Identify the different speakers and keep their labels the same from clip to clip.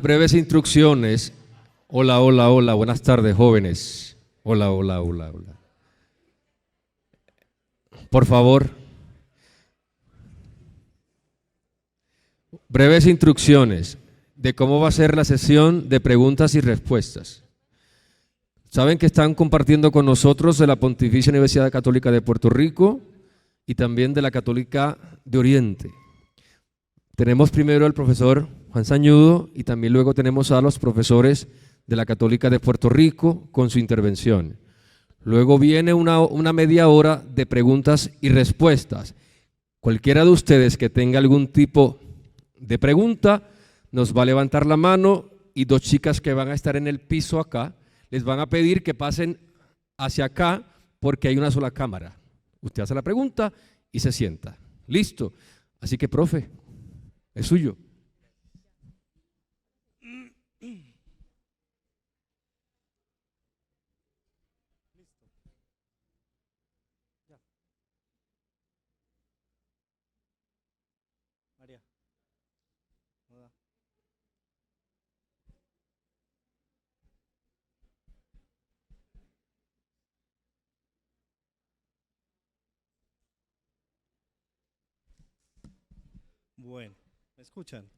Speaker 1: Breves instrucciones. Hola, hola, hola, buenas tardes, jóvenes. Hola, hola, hola, hola. Por favor, breves instrucciones de cómo va a ser la sesión de preguntas y respuestas. Saben que están compartiendo con nosotros de la Pontificia Universidad Católica de Puerto Rico y también de la Católica de Oriente. Tenemos primero al profesor Juan Sañudo y también luego tenemos a los profesores de la Católica de Puerto Rico con su intervención. Luego viene una media hora de preguntas y respuestas. Cualquiera de ustedes que tenga algún tipo de pregunta nos va a levantar la mano y dos chicas que van a estar en el piso acá les van a pedir que pasen hacia acá porque hay una sola cámara. Usted hace la pregunta y se sienta. Listo. Así que, profe, es suyo.
Speaker 2: María, no da. Bueno, ¿me escuchan?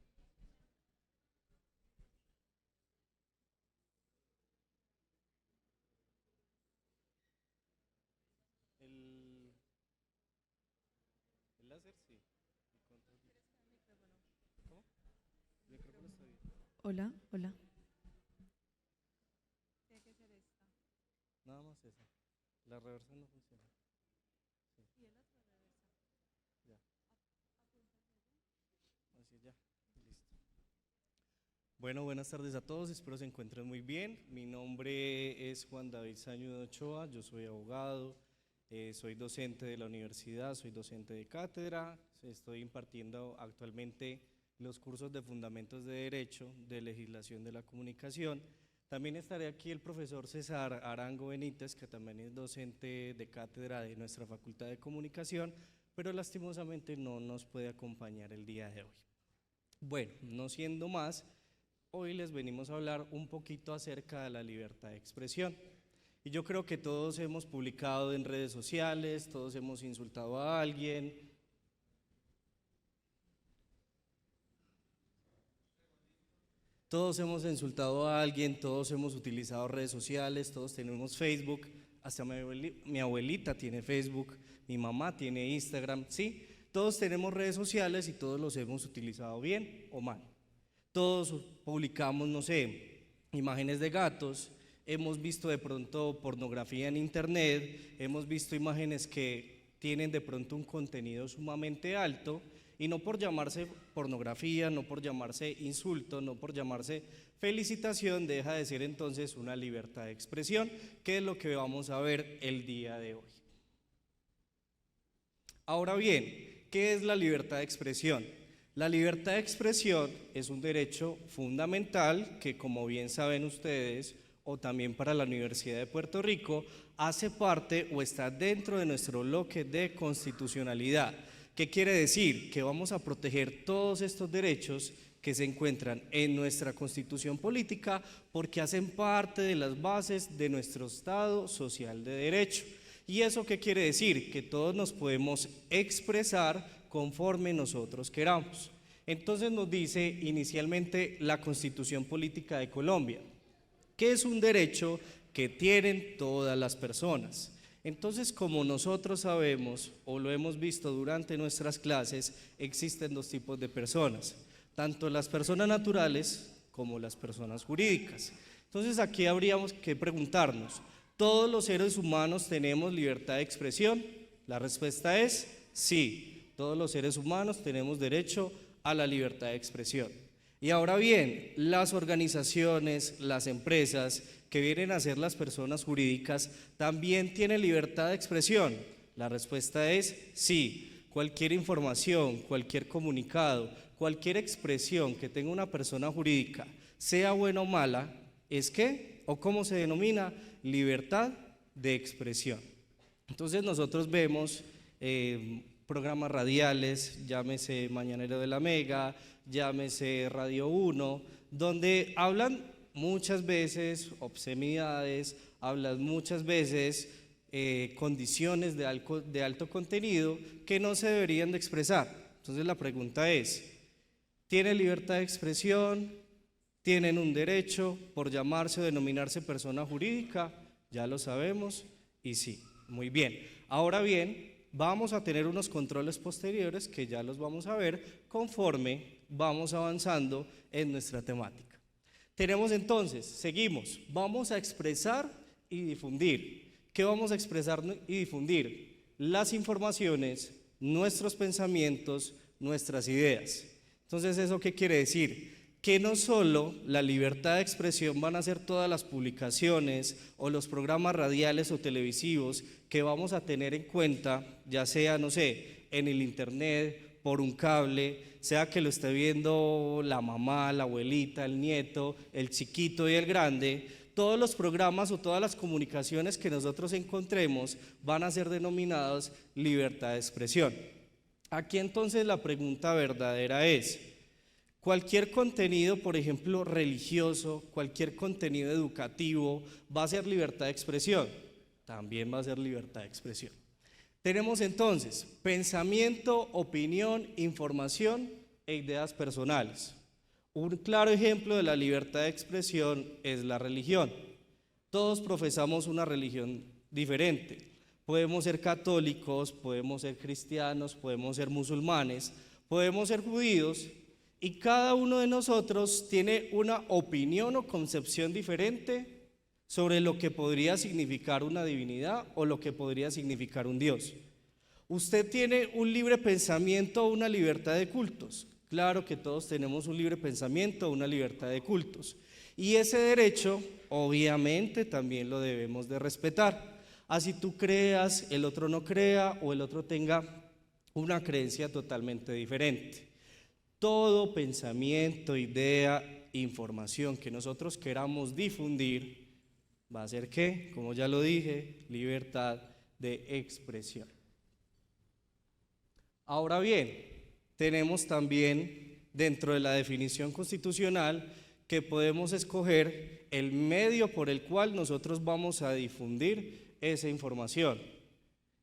Speaker 2: El, el láser, sí. El control. ¿Cómo? El micrófono está bien.
Speaker 3: Hola, hola.
Speaker 2: Nada más esa. La reversa no funciona. Sí. Ya. Así ya. Listo. Bueno, buenas tardes a todos. Espero se encuentren muy bien. Mi nombre es Juan David Sañudo Ochoa. Yo soy abogado. Soy docente de la universidad. Soy docente de cátedra. Estoy impartiendo actualmente los cursos de Fundamentos de Derecho, de Legislación de la Comunicación. También estaré aquí el profesor César Arango Benítez, que también es docente de cátedra de nuestra Facultad de Comunicación, pero lastimosamente no nos puede acompañar el día de hoy. Bueno, no siendo más, hoy les venimos a hablar un poquito acerca de la libertad de expresión. Y yo creo que todos hemos publicado en redes sociales, todos hemos insultado a alguien. Todos hemos insultado a alguien, todos hemos utilizado redes sociales, todos tenemos Facebook, hasta mi abuelita tiene Facebook, mi mamá tiene Instagram, ¿sí? Todos tenemos redes sociales y todos los hemos utilizado bien o mal. Todos publicamos, no sé, imágenes de gatos, hemos visto de pronto pornografía en internet, hemos visto imágenes que tienen de pronto un contenido sumamente alto. Y no por llamarse pornografía, no por llamarse insulto, no por llamarse felicitación, deja de ser entonces una libertad de expresión, que es lo que vamos a ver el día de hoy. Ahora bien, ¿qué es la libertad de expresión? La libertad de expresión es un derecho fundamental que, como bien saben ustedes, o también para la Universidad de Puerto Rico, hace parte o está dentro de nuestro bloque de constitucionalidad. ¿Qué quiere decir? Que vamos a proteger todos estos derechos que se encuentran en nuestra Constitución política porque hacen parte de las bases de nuestro Estado social de derecho. ¿Y eso qué quiere decir? Que todos nos podemos expresar conforme nosotros queramos. Entonces nos dice inicialmente la Constitución Política de Colombia, que es un derecho que tienen todas las personas. Entonces, como nosotros sabemos o lo hemos visto durante nuestras clases, existen dos tipos de personas, tanto las personas naturales como las personas jurídicas. Entonces, aquí habríamos que preguntarnos, ¿todos los seres humanos tenemos libertad de expresión? La respuesta es sí, todos los seres humanos tenemos derecho a la libertad de expresión. Y ahora bien, las organizaciones, las empresas que vienen a ser las personas jurídicas, ¿también tienen libertad de expresión? La respuesta es sí. Cualquier información, cualquier comunicado, cualquier expresión que tenga una persona jurídica, sea buena o mala, ¿es qué? ¿O cómo se denomina? Libertad de expresión. Entonces nosotros vemos programas radiales, llámese Mañanero de la Mega, llámese Radio 1, donde hablan muchas veces obscenidades, hablan muchas veces condiciones de alto contenido que no se deberían de expresar. Entonces la pregunta es, ¿tiene libertad de expresión? ¿Tienen un derecho por llamarse o denominarse persona jurídica? Ya lo sabemos, y sí, muy bien. Ahora bien, vamos a tener unos controles posteriores que ya los vamos a ver conforme vamos avanzando en nuestra temática. Tenemos entonces, seguimos, vamos a expresar y difundir. ¿Qué vamos a expresar y difundir? Las informaciones, nuestros pensamientos, nuestras ideas. Entonces, ¿eso qué quiere decir? Que no solo la libertad de expresión van a ser todas las publicaciones o los programas radiales o televisivos que vamos a tener en cuenta, ya sea, no sé, en el internet, por un cable, sea que lo esté viendo la mamá, la abuelita, el nieto, el chiquito y el grande. Todos los programas o todas las comunicaciones que nosotros encontremos van a ser denominados libertad de expresión. Aquí entonces la pregunta verdadera es, cualquier contenido, por ejemplo, religioso, cualquier contenido educativo, ¿va a ser libertad de expresión? También va a ser libertad de expresión. Tenemos entonces pensamiento, opinión, información e ideas personales. Un claro ejemplo de la libertad de expresión es la religión. Todos profesamos una religión diferente. Podemos ser católicos, podemos ser cristianos, podemos ser musulmanes, podemos ser judíos, y cada uno de nosotros tiene una opinión o concepción diferente sobre lo que podría significar una divinidad o lo que podría significar un Dios. ¿Usted tiene un libre pensamiento o una libertad de cultos? Claro que todos tenemos un libre pensamiento o una libertad de cultos. Y ese derecho, obviamente, también lo debemos de respetar. Así tú creas, el otro no crea o el otro tenga una creencia totalmente diferente. Todo pensamiento, idea, información que nosotros queramos difundir va a ser ¿qué? Como ya lo dije, libertad de expresión. Ahora bien, tenemos también dentro de la definición constitucional que podemos escoger el medio por el cual nosotros vamos a difundir esa información.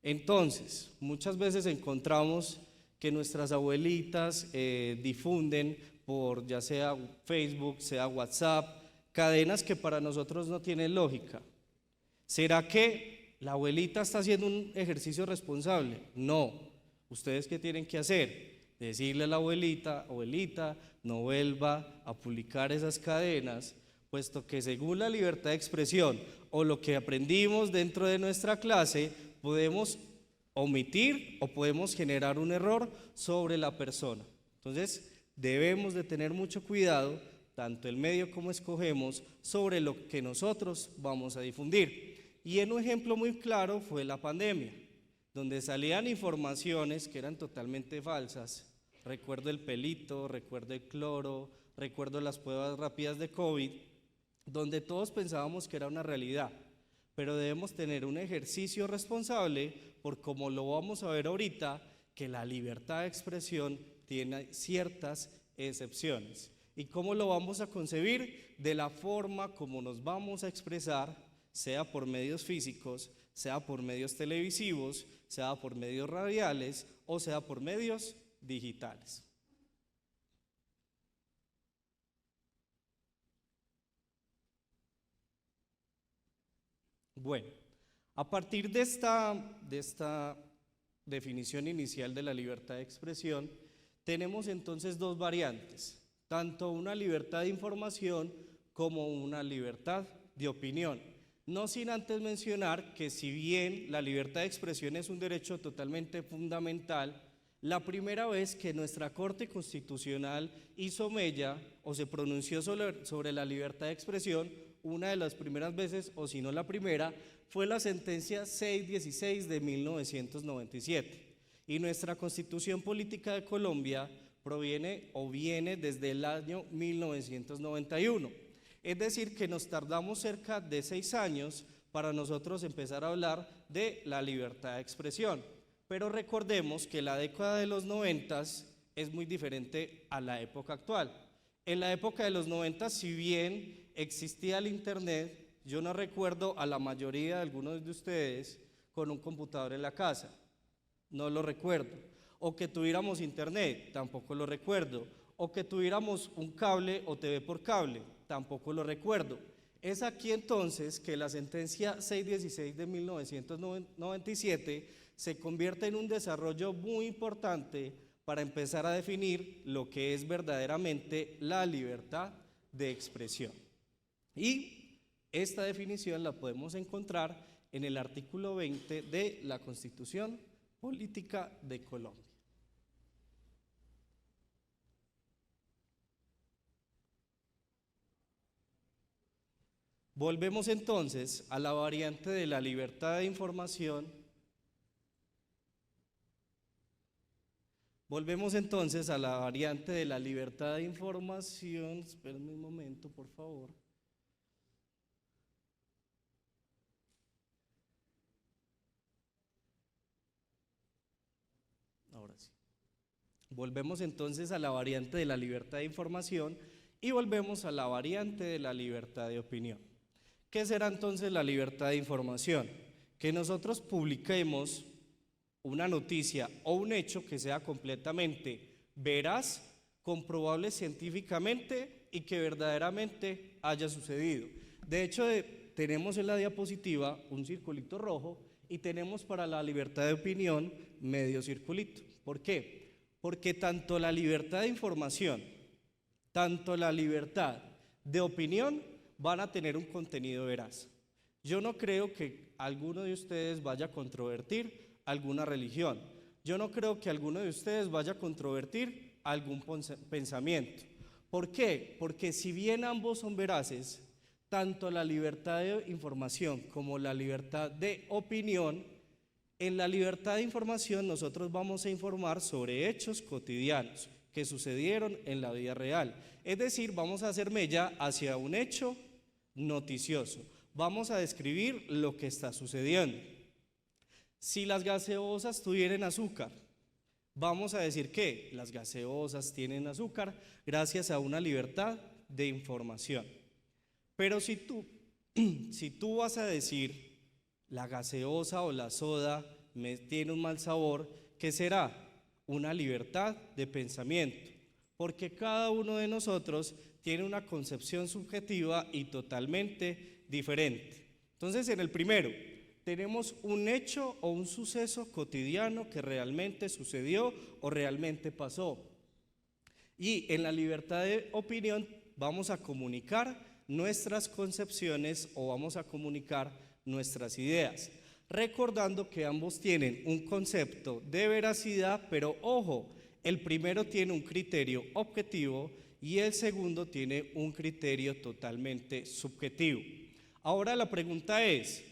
Speaker 2: Entonces, muchas veces encontramos que nuestras abuelitas difunden por ya sea Facebook, sea WhatsApp, cadenas que para nosotros no tienen lógica. ¿Será que la abuelita está haciendo un ejercicio responsable? No. ¿Ustedes qué tienen que hacer? Decirle a la abuelita, abuelita, no vuelva a publicar esas cadenas, puesto que según la libertad de expresión o lo que aprendimos dentro de nuestra clase, podemos omitir o podemos generar un error sobre la persona. Entonces, debemos de tener mucho cuidado, tanto el medio como escogemos, sobre lo que nosotros vamos a difundir. Y un ejemplo muy claro fue la pandemia, donde salían informaciones que eran totalmente falsas. Recuerdo el pelito, recuerdo el cloro, recuerdo las pruebas rápidas de COVID, donde todos pensábamos que era una realidad. Pero debemos tener un ejercicio responsable, por como lo vamos a ver ahorita, que la libertad de expresión tiene ciertas excepciones. ¿Y cómo lo vamos a concebir? De la forma como nos vamos a expresar, sea por medios físicos, sea por medios televisivos, sea por medios radiales o sea por medios digitales. Bueno, a partir de esta definición inicial de la libertad de expresión, tenemos entonces dos variantes, tanto una libertad de información como una libertad de opinión. No sin antes mencionar que si bien la libertad de expresión es un derecho totalmente fundamental, la primera vez que nuestra Corte Constitucional hizo mella o se pronunció sobre la libertad de expresión, una de las primeras veces, o si no la primera, fue la sentencia 616 de 1997. Y nuestra Constitución Política de Colombia proviene o viene desde el año 1991. Es decir, que nos tardamos cerca de 6 años para nosotros empezar a hablar de la libertad de expresión. Pero recordemos que la década de los 90 es muy diferente a la época actual. En la época de los 90, si bien existía el Internet, yo no recuerdo a la mayoría de algunos de ustedes con un computador en la casa, no lo recuerdo. O que tuviéramos Internet, tampoco lo recuerdo. O que tuviéramos un cable o TV por cable, tampoco lo recuerdo. Es aquí entonces que la sentencia 616 de 1997 se convierte en un desarrollo muy importante para empezar a definir lo que es verdaderamente la libertad de expresión. Y esta definición la podemos encontrar en el artículo 20 de la Constitución Política de Colombia. Volvemos entonces a la variante de la libertad de información. Espérenme un momento, por favor. Ahora sí. Volvemos entonces a la variante de la libertad de información y volvemos a la variante de la libertad de opinión. ¿Qué será entonces la libertad de información? Que nosotros publiquemos una noticia o un hecho que sea completamente veraz, comprobable científicamente y que verdaderamente haya sucedido. De hecho, tenemos en la diapositiva un circulito rojo y tenemos para la libertad de opinión medio circulito. ¿Por qué? Porque tanto la libertad de información, tanto la libertad de opinión van a tener un contenido veraz. Yo no creo que alguno de ustedes vaya a controvertir alguna religión. Yo no creo que alguno de ustedes vaya a controvertir algún pensamiento. ¿Por qué? Porque si bien ambos son veraces, tanto la libertad de información como la libertad de opinión, en la libertad de información nosotros vamos a informar sobre hechos cotidianos que sucedieron en la vida real. Es decir, vamos a hacer mella hacia un hecho noticioso. Vamos a describir lo que está sucediendo. Si las gaseosas tuvieran azúcar, vamos a decir que las gaseosas tienen azúcar gracias a una libertad de información. Pero si tú vas a decir la gaseosa o la soda tiene un mal sabor, ¿qué será? Una libertad de pensamiento, porque cada uno de nosotros tiene una concepción subjetiva y totalmente diferente. Entonces, en el primero, tenemos un hecho o un suceso cotidiano que realmente sucedió o realmente pasó. Y en la libertad de opinión vamos a comunicar nuestras concepciones o vamos a comunicar nuestras ideas, recordando que ambos tienen un concepto de veracidad, pero ojo, el primero tiene un criterio objetivo y el segundo tiene un criterio totalmente subjetivo. Ahora la pregunta es,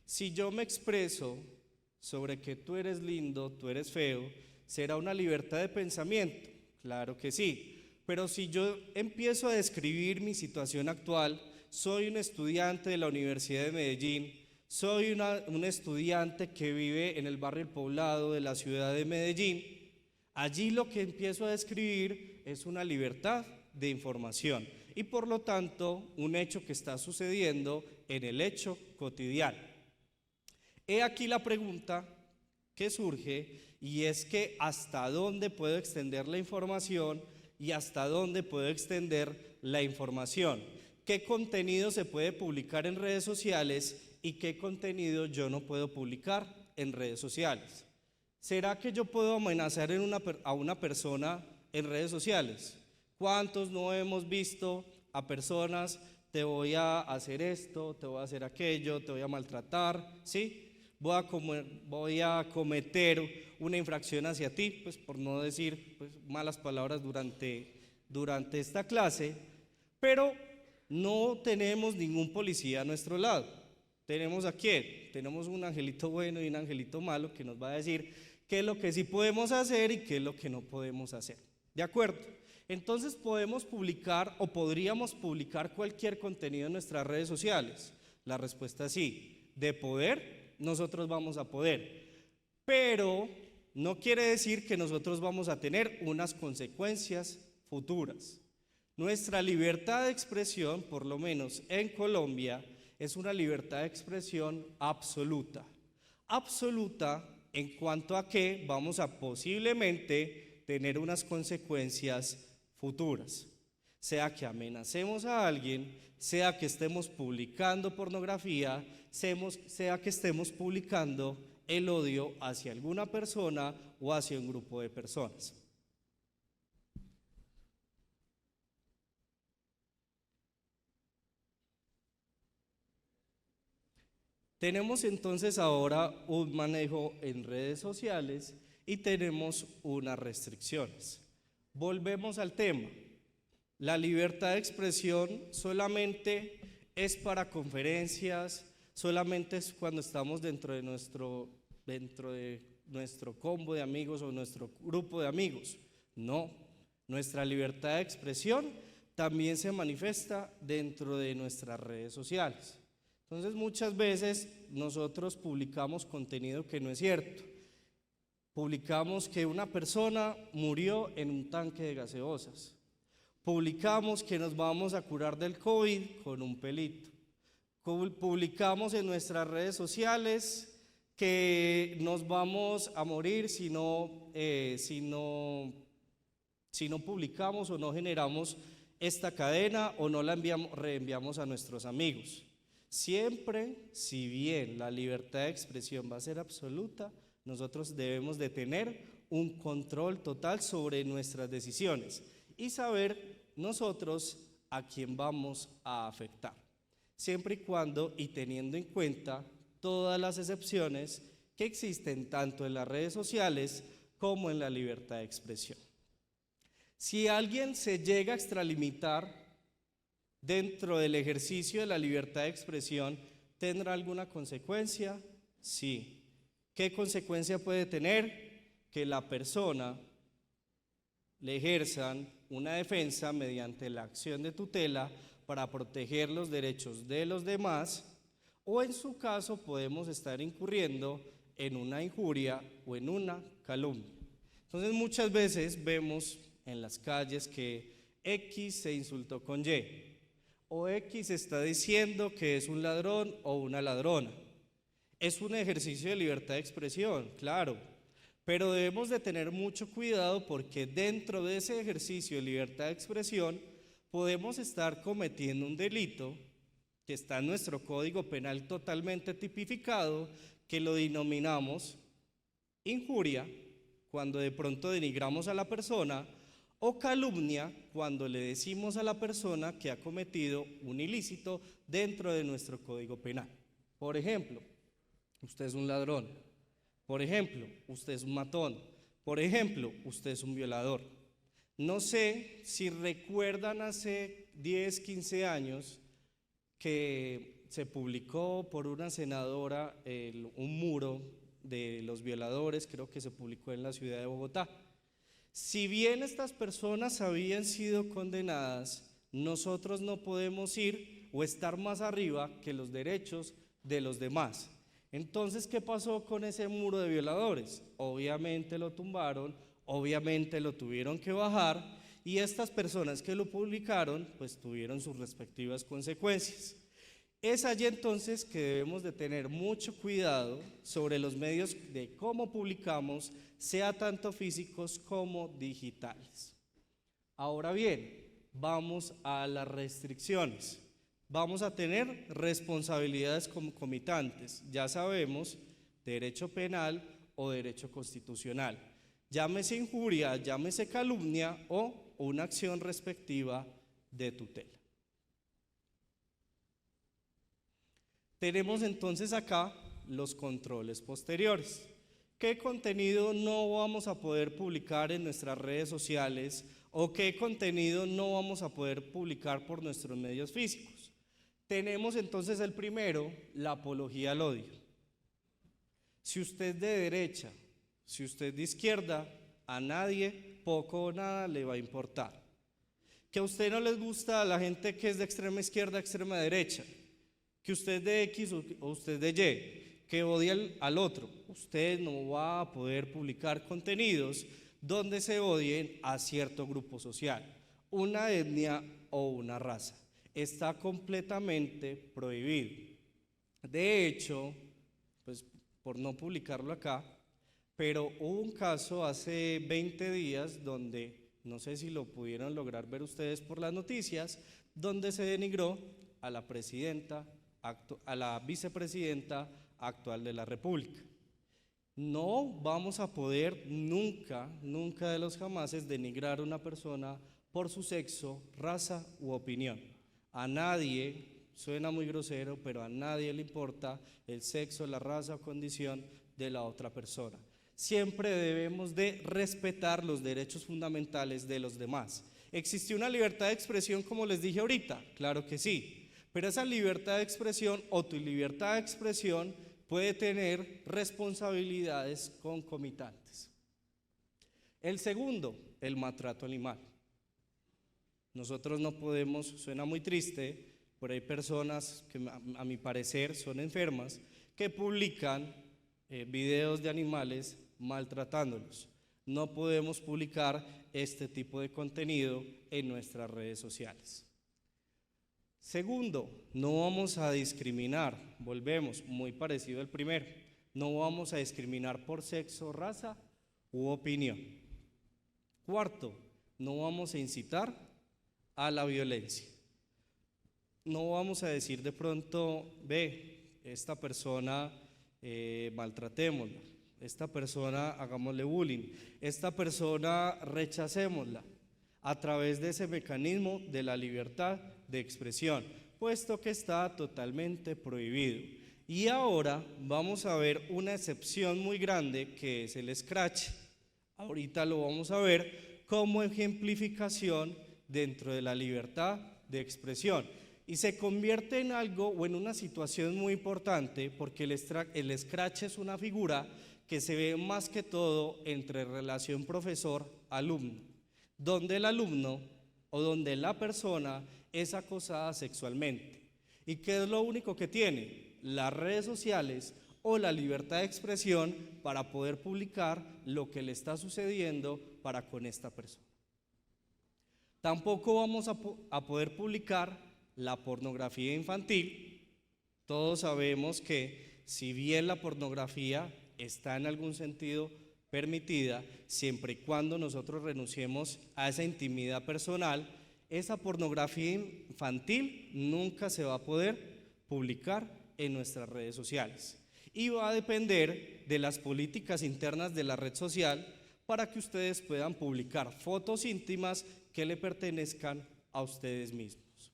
Speaker 2: si yo me expreso sobre que tú eres lindo, tú eres feo, ¿será una libertad de pensamiento? Claro que sí, pero si yo empiezo a describir mi situación actual, soy un estudiante de la Universidad de Medellín, soy un estudiante que vive en el barrio El Poblado de la ciudad de Medellín, allí lo que empiezo a describir es una libertad de información y por lo tanto un hecho que está sucediendo en el hecho cotidiano. He aquí la pregunta que surge y es que ¿hasta dónde puedo extender la información y hasta dónde puedo extender la información? ¿Qué contenido se puede publicar en redes sociales y qué contenido yo no puedo publicar en redes sociales? ¿Será que yo puedo amenazar a una persona en redes sociales? ¿Cuántos no hemos visto a personas, te voy a hacer esto, te voy a hacer aquello, te voy a maltratar, ¿sí? Voy a cometer una infracción hacia ti, pues por no decir malas palabras durante esta clase, pero no tenemos ningún policía a nuestro lado. ¿Tenemos a quién? Tenemos un angelito bueno y un angelito malo que nos va a decir qué es lo que sí podemos hacer y qué es lo que no podemos hacer. ¿De acuerdo? Entonces podemos publicar o podríamos publicar cualquier contenido en nuestras redes sociales. La respuesta es sí. De poder, nosotros vamos a poder. Pero no quiere decir que nosotros vamos a tener unas consecuencias futuras. Nuestra libertad de expresión, por lo menos en Colombia, es una libertad de expresión absoluta. Absoluta en cuanto a que vamos a posiblemente tener unas consecuencias futuras. Sea que amenacemos a alguien, sea que estemos publicando pornografía, sea que estemos publicando el odio hacia alguna persona o hacia un grupo de personas. Tenemos entonces ahora un manejo en redes sociales y tenemos unas restricciones. Volvemos al tema. La libertad de expresión solamente es para conferencias, solamente es cuando estamos dentro de nuestro combo de amigos o nuestro grupo de amigos. No, nuestra libertad de expresión también se manifiesta dentro de nuestras redes sociales. Entonces muchas veces nosotros publicamos contenido que no es cierto. Publicamos que una persona murió en un tanque de gaseosas. Publicamos que nos vamos a curar del COVID con un pelito. Publicamos en nuestras redes sociales que nos vamos a morir si no publicamos o no generamos esta cadena o no la reenviamos a nuestros amigos. Siempre, si bien la libertad de expresión va a ser absoluta, nosotros debemos de tener un control total sobre nuestras decisiones y saber nosotros a quién vamos a afectar, siempre y cuando y teniendo en cuenta todas las excepciones que existen tanto en las redes sociales como en la libertad de expresión. Si alguien se llega a extralimitar dentro del ejercicio de la libertad de expresión, ¿tendrá alguna consecuencia? Sí. ¿Qué consecuencia puede tener? Que la persona le ejerzan una defensa mediante la acción de tutela para proteger los derechos de los demás, o en su caso podemos estar incurriendo en una injuria o en una calumnia. Entonces muchas veces vemos en las calles que X se insultó con Y, o X está diciendo que es un ladrón o una ladrona. Es un ejercicio de libertad de expresión, claro, pero debemos de tener mucho cuidado porque dentro de ese ejercicio de libertad de expresión podemos estar cometiendo un delito que está en nuestro Código Penal totalmente tipificado, que lo denominamos injuria, cuando de pronto denigramos a la persona, o calumnia, cuando le decimos a la persona que ha cometido un ilícito dentro de nuestro Código Penal. Por ejemplo, usted es un ladrón. Por ejemplo, usted es un matón. Por ejemplo, usted es un violador. No sé si recuerdan hace 10, 15 años que se publicó por una senadora un muro de los violadores, creo que se publicó en la ciudad de Bogotá. Si bien estas personas habían sido condenadas, nosotros no podemos ir o estar más arriba que los derechos de los demás. Entonces, ¿qué pasó con ese muro de violadores? Obviamente lo tumbaron, obviamente lo tuvieron que bajar y estas personas que lo publicaron pues tuvieron sus respectivas consecuencias. Es allí entonces que debemos de tener mucho cuidado sobre los medios de cómo publicamos, sea tanto físicos como digitales. Ahora bien, vamos a las restricciones. Vamos a tener responsabilidades concomitantes, ya sabemos, derecho penal o derecho constitucional. Llámese injuria, llámese calumnia o una acción respectiva de tutela. Tenemos entonces acá los controles posteriores. ¿Qué contenido no vamos a poder publicar en nuestras redes sociales o qué contenido no vamos a poder publicar por nuestros medios físicos? Tenemos entonces el primero, la apología al odio. Si usted es de derecha, si usted es de izquierda, a nadie, poco o nada le va a importar. Que a usted no les gusta a la gente que es de extrema izquierda, extrema derecha, que usted es de X o usted es de Y, que odia al otro, usted no va a poder publicar contenidos donde se odien a cierto grupo social una etnia o una raza. Está completamente prohibido. De hecho, pues por no publicarlo acá, pero hubo un caso hace 20 días donde, no sé si lo pudieron lograr ver ustedes por las noticias, donde se denigró a la presidenta, a la vicepresidenta actual de la República. No vamos a poder nunca, nunca de los jamases denigrar a una persona por su sexo, raza u opinión. A nadie, suena muy grosero, pero a nadie le importa el sexo, la raza o condición de la otra persona. Siempre debemos de respetar los derechos fundamentales de los demás. ¿Existe una libertad de expresión como les dije ahorita? Claro que sí, pero esa libertad de expresión o tu libertad de expresión puede tener responsabilidades concomitantes. El segundo, el maltrato animal. Nosotros no podemos, suena muy triste, pero hay personas que a mi parecer son enfermas que publican videos de animales maltratándolos. No podemos publicar este tipo de contenido en nuestras redes sociales. Segundo, no vamos a discriminar, volvemos, muy parecido al primero, no vamos a discriminar por sexo, raza u opinión. Cuarto, no vamos a incitar a la violencia. No vamos a decir de pronto, ve, esta persona maltratémosla, esta persona hagámosle bullying, esta persona rechacémosla a través de ese mecanismo de la libertad de expresión, puesto que está totalmente prohibido. Y ahora vamos a ver una excepción muy grande que es el scratch. Ahorita lo vamos a ver como ejemplificación dentro de la libertad de expresión. Y se convierte en algo o en una situación muy importante porque el scratch es una figura que se ve más que todo entre relación profesor-alumno, donde el alumno o donde la persona es acosada sexualmente. ¿Y qué es lo único que tiene? Las redes sociales o la libertad de expresión para poder publicar lo que le está sucediendo para con esta persona. Tampoco vamos a poder publicar la pornografía infantil. Todos sabemos que si bien la pornografía está en algún sentido permitida, siempre y cuando nosotros renunciemos a esa intimidad personal, esa pornografía infantil nunca se va a poder publicar en nuestras redes sociales. Y va a depender de las políticas internas de la red social para que ustedes puedan publicar fotos íntimas que le pertenezcan a ustedes mismos.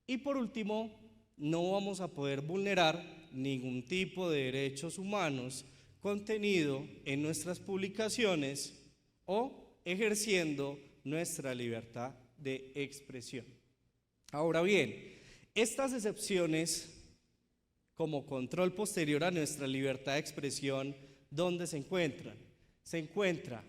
Speaker 2: Y por último, no vamos a poder vulnerar ningún tipo de derechos humanos contenido en nuestras publicaciones o ejerciendo nuestra libertad de expresión. Ahora bien, estas excepciones como control posterior a nuestra libertad de expresión, ¿dónde se encuentran? Se encuentra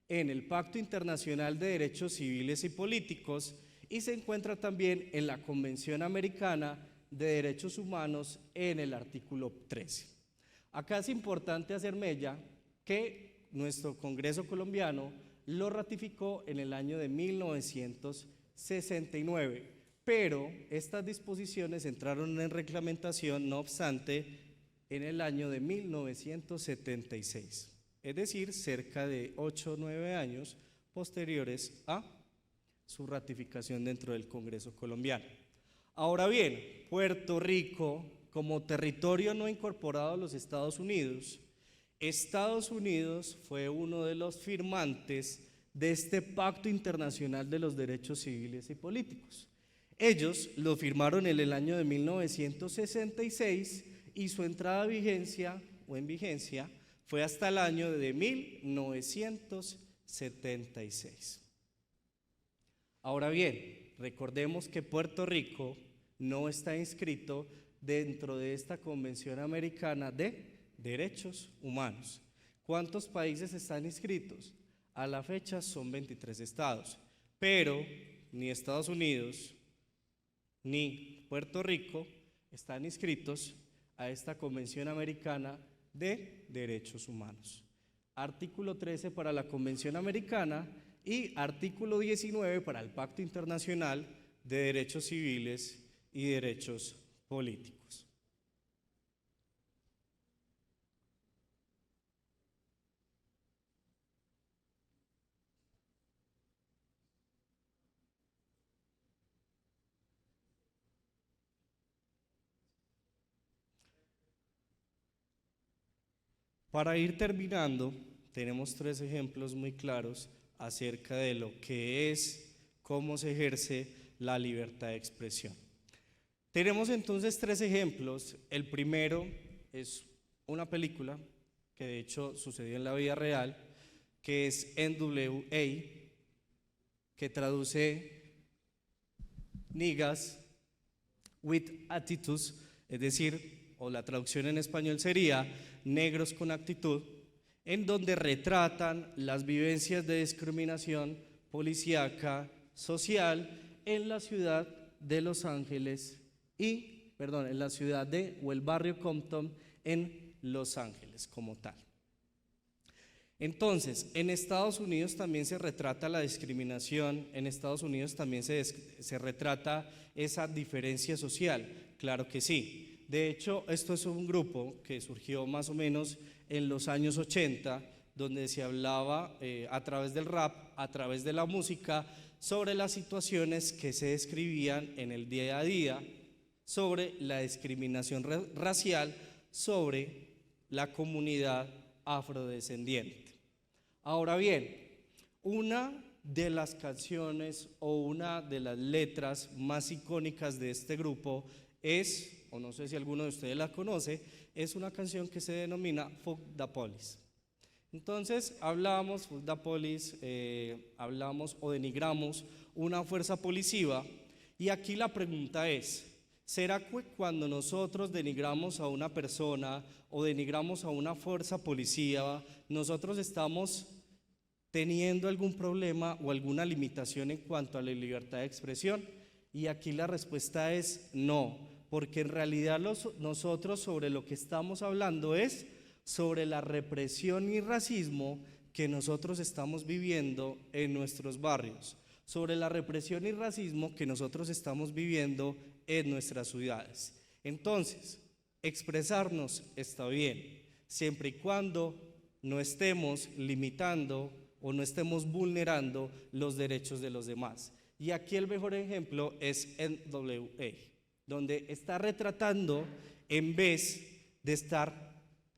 Speaker 2: en el Pacto Internacional de Derechos Civiles y Políticos y se encuentra también en la Convención Americana de Derechos Humanos en el artículo 13. Acá es importante hacer mella que nuestro Congreso colombiano lo ratificó en el año de 1969, pero estas disposiciones entraron en reglamentación, no obstante, en el año de 1976, es decir, cerca de 8 o 9 años posteriores a su ratificación dentro del Congreso colombiano. Ahora bien, Puerto Rico, como territorio no incorporado a los Estados Unidos fue uno de los firmantes de este Pacto Internacional de los Derechos Civiles y Políticos. Ellos lo firmaron en el año de 1966 y su entrada en vigencia fue hasta el año de 1976. Ahora bien, recordemos que Puerto Rico no está inscrito dentro de esta Convención Americana de Derechos Humanos. ¿Cuántos países están inscritos? A la fecha son 23 estados, pero ni Estados Unidos ni Puerto Rico están inscritos a esta Convención Americana de Derechos Humanos. Artículo 13 para la Convención Americana y artículo 19 para el Pacto Internacional de Derechos Civiles y Derechos Políticos. Para ir terminando, tenemos 3 ejemplos muy claros acerca de lo que es, cómo se ejerce la libertad de expresión. Tenemos entonces 3 ejemplos. El primero es una película que de hecho sucedió en la vida real, que es NWA, que traduce Niggas with Attitudes, es decir, o la traducción en español sería Negros con Actitud, en donde retratan las vivencias de discriminación policíaca social en la ciudad de Los Ángeles en la ciudad o el barrio Compton en Los Ángeles como tal. Entonces, en Estados Unidos también se retrata la discriminación, en Estados Unidos también se retrata esa diferencia social, claro que sí. De hecho, esto es un grupo que surgió más o menos en los años 80, donde se hablaba a través del rap, a través de la música, sobre las situaciones que se describían en el día a día, sobre la discriminación racial, sobre la comunidad afrodescendiente. Ahora bien, una de las canciones o una de las letras más icónicas de este grupo es, o no sé si alguno de ustedes la conoce, es una canción que se denomina Fuck the Police. Entonces hablamos, Fuck the Police, hablamos o denigramos una fuerza policiva, y aquí la pregunta es, ¿será que cuando nosotros denigramos a una persona o denigramos a una fuerza policiva, nosotros estamos teniendo algún problema o alguna limitación en cuanto a la libertad de expresión? Y aquí la respuesta es no, porque en realidad nosotros sobre lo que estamos hablando es sobre la represión y racismo que nosotros estamos viviendo en nuestros barrios, sobre la represión y racismo que nosotros estamos viviendo en nuestras ciudades. Entonces, expresarnos está bien, siempre y cuando no estemos limitando o no estemos vulnerando los derechos de los demás. Y aquí el mejor ejemplo es NWA, donde está retratando, en vez de estar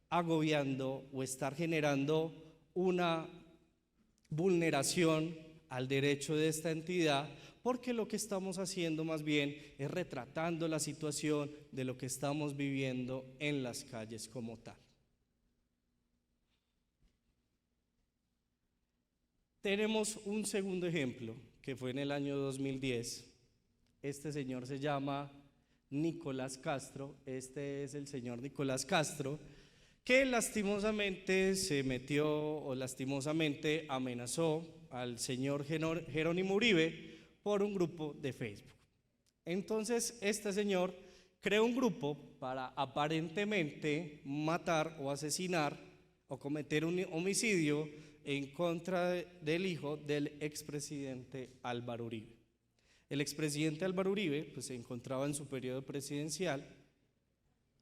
Speaker 2: agobiando o estar generando una vulneración al derecho de esta entidad, porque lo que estamos haciendo más bien es retratando la situación de lo que estamos viviendo en las calles como tal. Tenemos un segundo ejemplo que fue en el año 2010. Este señor se llama Nicolás Castro. Este es el señor Nicolás Castro, que lastimosamente se metió o lastimosamente amenazó al señor Jerónimo Uribe por un grupo de Facebook. Entonces este señor creó un grupo para aparentemente matar o asesinar o cometer un homicidio en contra del hijo del expresidente Álvaro Uribe. El expresidente Álvaro Uribe pues, se encontraba en su periodo presidencial.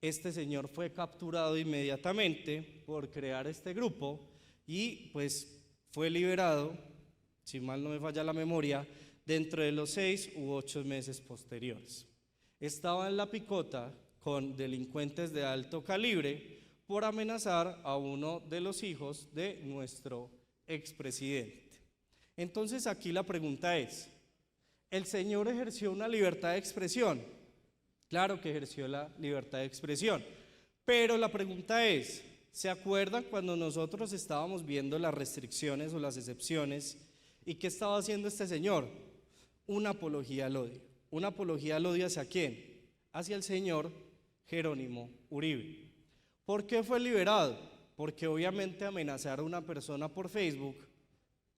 Speaker 2: Este señor fue capturado inmediatamente por crear este grupo y pues fue liberado, si mal no me falla la memoria, dentro de los 6 u 8 meses posteriores. Estaba en la picota con delincuentes de alto calibre por amenazar a uno de los hijos de nuestro expresidente. Entonces aquí la pregunta es, ¿el señor ejerció una libertad de expresión? Claro que ejerció la libertad de expresión, pero la pregunta es, ¿se acuerdan cuando nosotros estábamos viendo las restricciones o las excepciones? ¿Y qué estaba haciendo este señor? Una apología al odio. ¿Una apología al odio hacia quién? Hacia el señor Jerónimo Uribe. ¿Por qué fue liberado? Porque obviamente amenazar a una persona por Facebook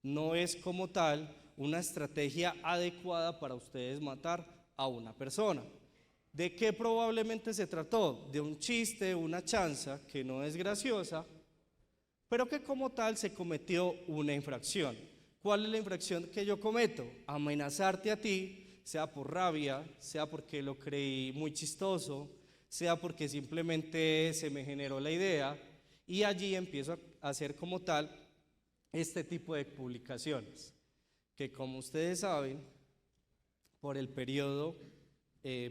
Speaker 2: no es como tal una estrategia adecuada para ustedes matar a una persona. ¿De qué probablemente se trató? De un chiste, una chanza que no es graciosa, pero que como tal se cometió una infracción. ¿Cuál es la infracción que yo cometo? Amenazarte a ti, sea por rabia, sea porque lo creí muy chistoso, sea porque simplemente se me generó la idea, y allí empiezo a hacer como tal este tipo de publicaciones, que como ustedes saben, por el periodo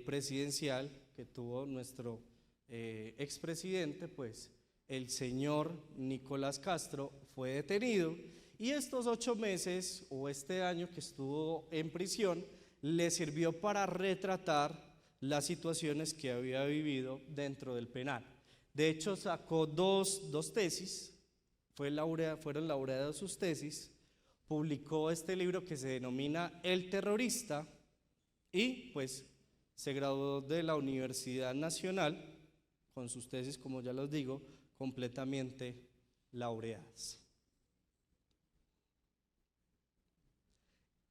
Speaker 2: presidencial que tuvo nuestro expresidente, pues el señor Nicolás Castro fue detenido, y estos 8 meses o este año que estuvo en prisión le sirvió para retratar las situaciones que había vivido dentro del penal. De hecho, sacó dos tesis, fueron laureadas sus tesis, publicó este libro que se denomina El Terrorista, y pues se graduó de la Universidad Nacional con sus tesis, como ya los digo, completamente laureadas.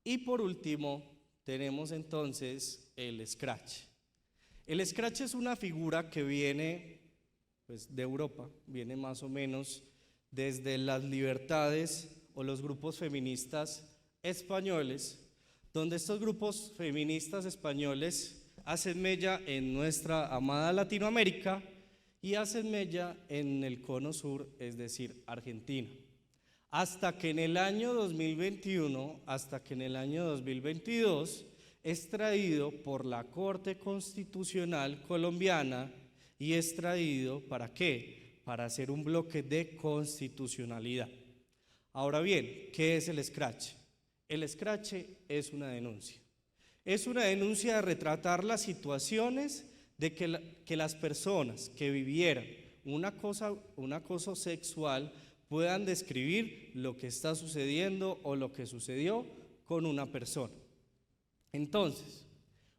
Speaker 2: Y por último, tenemos entonces el Scratch. El Scratch es una figura que viene pues, de Europa, viene más o menos desde las libertades o los grupos feministas españoles, donde estos grupos feministas españoles hacen mella en nuestra amada Latinoamérica y hacen mella en el cono sur, es decir, Argentina. Hasta que en el año 2021, hasta que en el año 2022, es traído por la Corte Constitucional colombiana y es traído ¿para qué? Para hacer un bloque de constitucionalidad. Ahora bien, ¿qué es el Scratch? El Scratch es una denuncia. Es una denuncia de retratar las situaciones de que las personas que vivieran un acoso sexual puedan describir lo que está sucediendo o lo que sucedió con una persona. Entonces,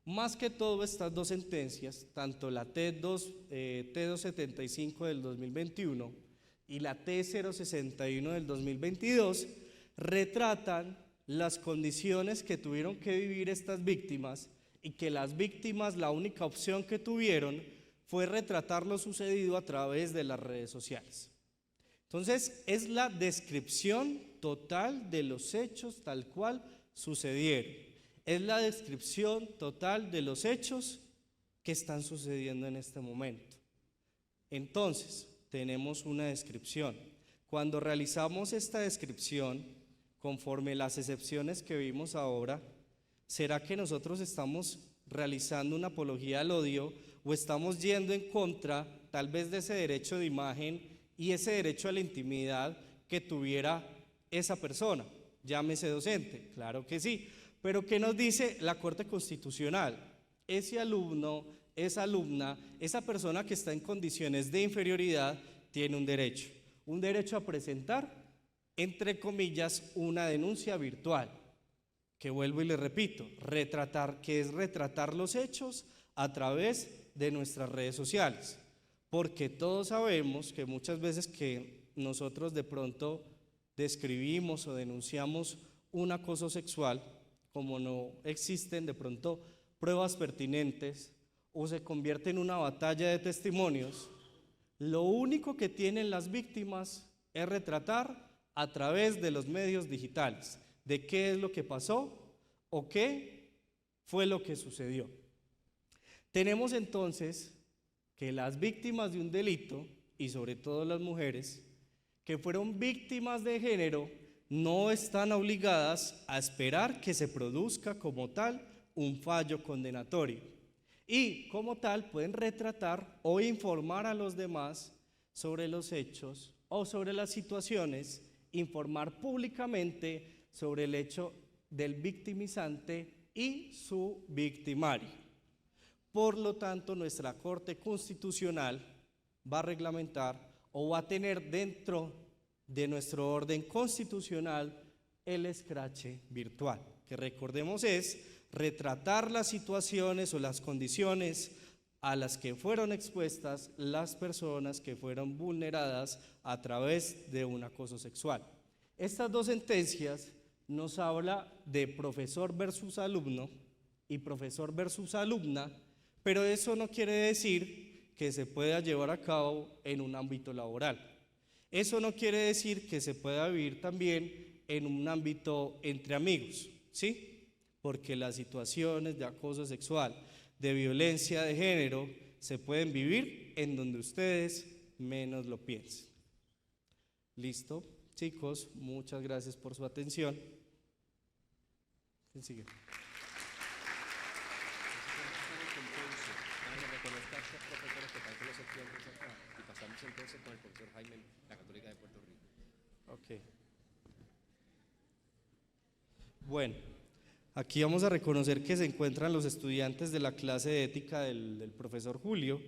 Speaker 2: más que todo estas dos sentencias, tanto la T275 del 2021 y la T061 del 2022, retratan las condiciones que tuvieron que vivir estas víctimas y que las víctimas la única opción que tuvieron fue retratar lo sucedido a través de las redes sociales. Entonces, es la descripción total de los hechos tal cual sucedieron. Es la descripción total de los hechos que están sucediendo en este momento. Entonces, tenemos una descripción. Cuando realizamos esta descripción, conforme las excepciones que vimos ahora, ¿será que nosotros estamos realizando una apología al odio o estamos yendo en contra tal vez de ese derecho de imagen y ese derecho a la intimidad que tuviera esa persona? Llámese docente, claro que sí, pero ¿qué nos dice la Corte Constitucional? Ese alumno, esa alumna, esa persona que está en condiciones de inferioridad tiene un derecho a presentar, entre comillas, una denuncia virtual, que vuelvo y le repito, que es retratar los hechos a través de nuestras redes sociales, porque todos sabemos que muchas veces que nosotros de pronto describimos o denunciamos un acoso sexual, como no existen de pronto pruebas pertinentes o se convierte en una batalla de testimonios, lo único que tienen las víctimas es retratar a través de los medios digitales de qué es lo que pasó o qué fue lo que sucedió. Tenemos entonces que las víctimas de un delito, y sobre todo las mujeres, que fueron víctimas de género, no están obligadas a esperar que se produzca como tal un fallo condenatorio. Y como tal pueden retratar o informar a los demás sobre los hechos o sobre las situaciones, informar públicamente sobre el hecho del victimizante y su victimario. Por lo tanto, nuestra Corte Constitucional va a reglamentar o va a tener dentro de nuestro orden constitucional el escrache virtual, que recordemos es retratar las situaciones o las condiciones a las que fueron expuestas las personas que fueron vulneradas a través de un acoso sexual. Estas dos sentencias nos habla de profesor versus alumno y profesor versus alumna, pero eso no quiere decir que se pueda llevar a cabo en un ámbito laboral. Eso no quiere decir que se pueda vivir también en un ámbito entre amigos, ¿sí? Porque las situaciones de acoso sexual, de violencia de género, se pueden vivir en donde ustedes menos lo piensen. ¿Listo? Chicos, muchas gracias por su atención. ¿Quién sigue?
Speaker 1: Y pasamos entonces con el profesor Jaime, la Católica de Puerto Rico.
Speaker 2: Ok. Bueno, aquí vamos a reconocer que se encuentran los estudiantes de la clase de ética del profesor Julio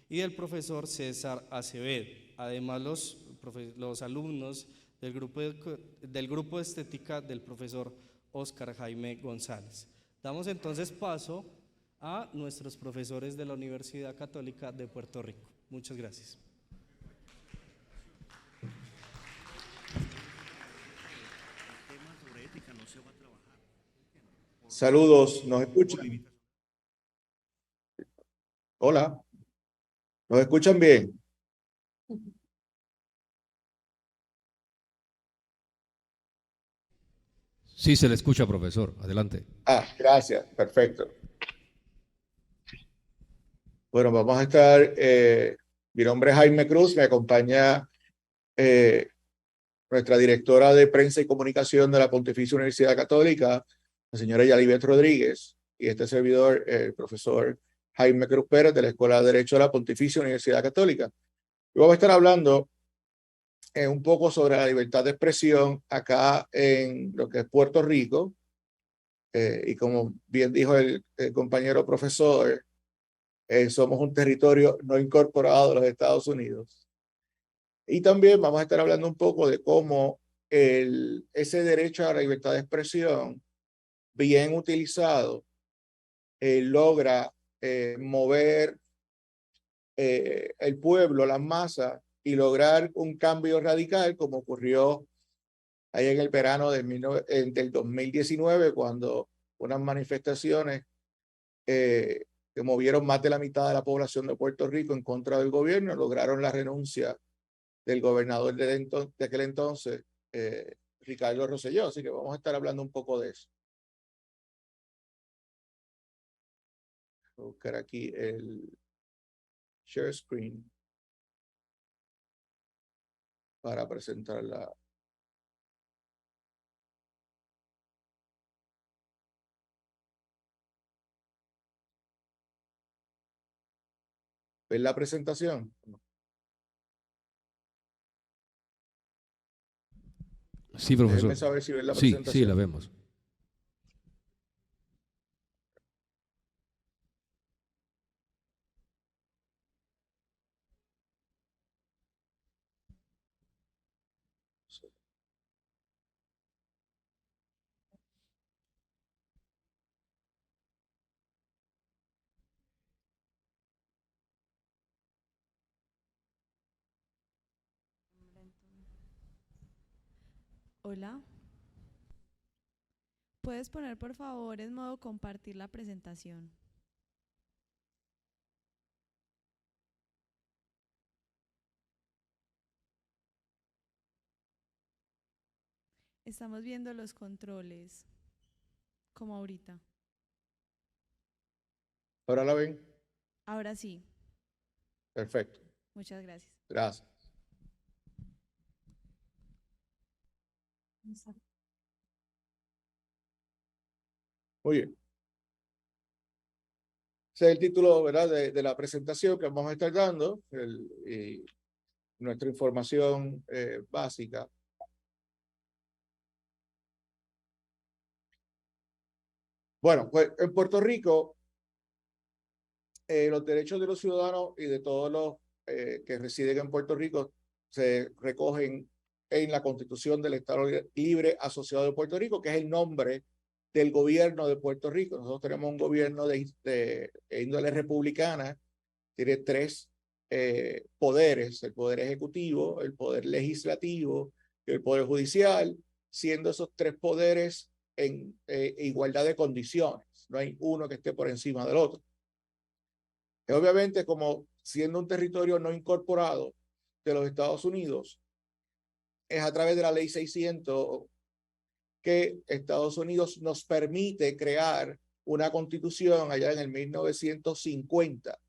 Speaker 2: y del profesor César Acevedo. Además, los alumnos del grupo de estética del profesor Óscar Jaime González. Damos entonces paso a nuestros profesores de la Universidad Católica de Puerto Rico. Muchas gracias.
Speaker 3: Saludos, ¿nos escuchan? Hola, ¿nos escuchan bien?
Speaker 1: Sí, se le escucha, profesor. Adelante.
Speaker 3: Gracias, perfecto. Bueno, vamos a estar, mi nombre es Jaime Cruz, me acompaña nuestra directora de prensa y comunicación de la Pontificia Universidad Católica, la señora Yalibet Rodríguez, y este servidor, el profesor Jaime Cruz Pérez, de la Escuela de Derecho de la Pontificia Universidad Católica. Y vamos a estar hablando un poco sobre la libertad de expresión acá en lo que es Puerto Rico. Y como bien dijo el compañero profesor, somos un territorio no incorporado de los Estados Unidos. Y también vamos a estar hablando un poco de cómo ese derecho a la libertad de expresión, bien utilizado, logra mover el pueblo, las masas, y lograr un cambio radical, como ocurrió ahí en el verano del 2019, cuando unas manifestaciones que movieron más de la mitad de la población de Puerto Rico en contra del gobierno, lograron la renuncia del gobernador de aquel entonces, Ricardo Rosselló. Así que vamos a estar hablando un poco de eso. Voy a buscar aquí el share screen para presentar la... ¿Ven la presentación?
Speaker 1: Sí, profesor.
Speaker 3: Déjenme saber si ven la
Speaker 1: Sí,
Speaker 3: presentación.
Speaker 1: sí, la vemos.
Speaker 4: Hola. ¿Puedes poner por favor en modo compartir la presentación? Estamos viendo los controles, como ahorita.
Speaker 3: ¿Ahora la ven?
Speaker 4: Ahora sí.
Speaker 3: Perfecto.
Speaker 4: Muchas gracias.
Speaker 3: Gracias. Muy bien. Ese es el título, ¿verdad?, de la presentación que vamos a estar dando, y nuestra información básica. Bueno, pues en Puerto Rico, los derechos de los ciudadanos y de todos los que residen en Puerto Rico se recogen en la Constitución del Estado Libre Asociado de Puerto Rico, que es el nombre del gobierno de Puerto Rico. Nosotros tenemos un gobierno de índole republicana, tiene tres poderes: el poder ejecutivo, el poder legislativo y el poder judicial, siendo esos tres poderes en igualdad de condiciones. No hay uno que esté por encima del otro. Y obviamente, como siendo un territorio no incorporado de los Estados Unidos, es a través de la ley 600 que Estados Unidos nos permite crear una constitución allá en el 1950.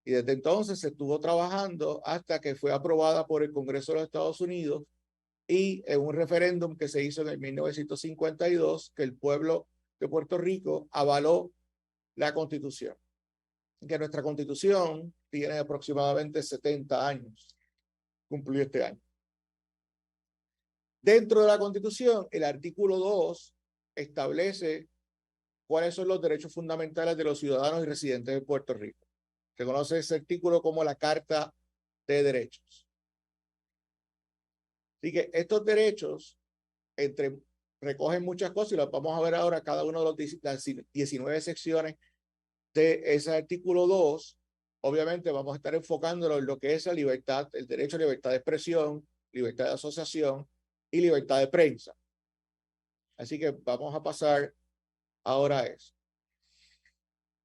Speaker 3: Y desde entonces se estuvo trabajando hasta que fue aprobada por el Congreso de los Estados Unidos y en un referéndum que se hizo en el 1952, que el pueblo de Puerto Rico avaló la constitución. Que nuestra constitución tiene aproximadamente 70 años, cumplió este año. Dentro de la constitución, el artículo 2 establece cuáles son los derechos fundamentales de los ciudadanos y residentes de Puerto Rico. Se conoce ese artículo como la Carta de Derechos. Así que estos derechos recogen muchas cosas y las vamos a ver ahora, cada uno de las 19 secciones de ese artículo 2. Obviamente vamos a estar enfocándonos en lo que es la libertad, el derecho a libertad de expresión, libertad de asociación y libertad de prensa. Así que vamos a pasar ahora a eso.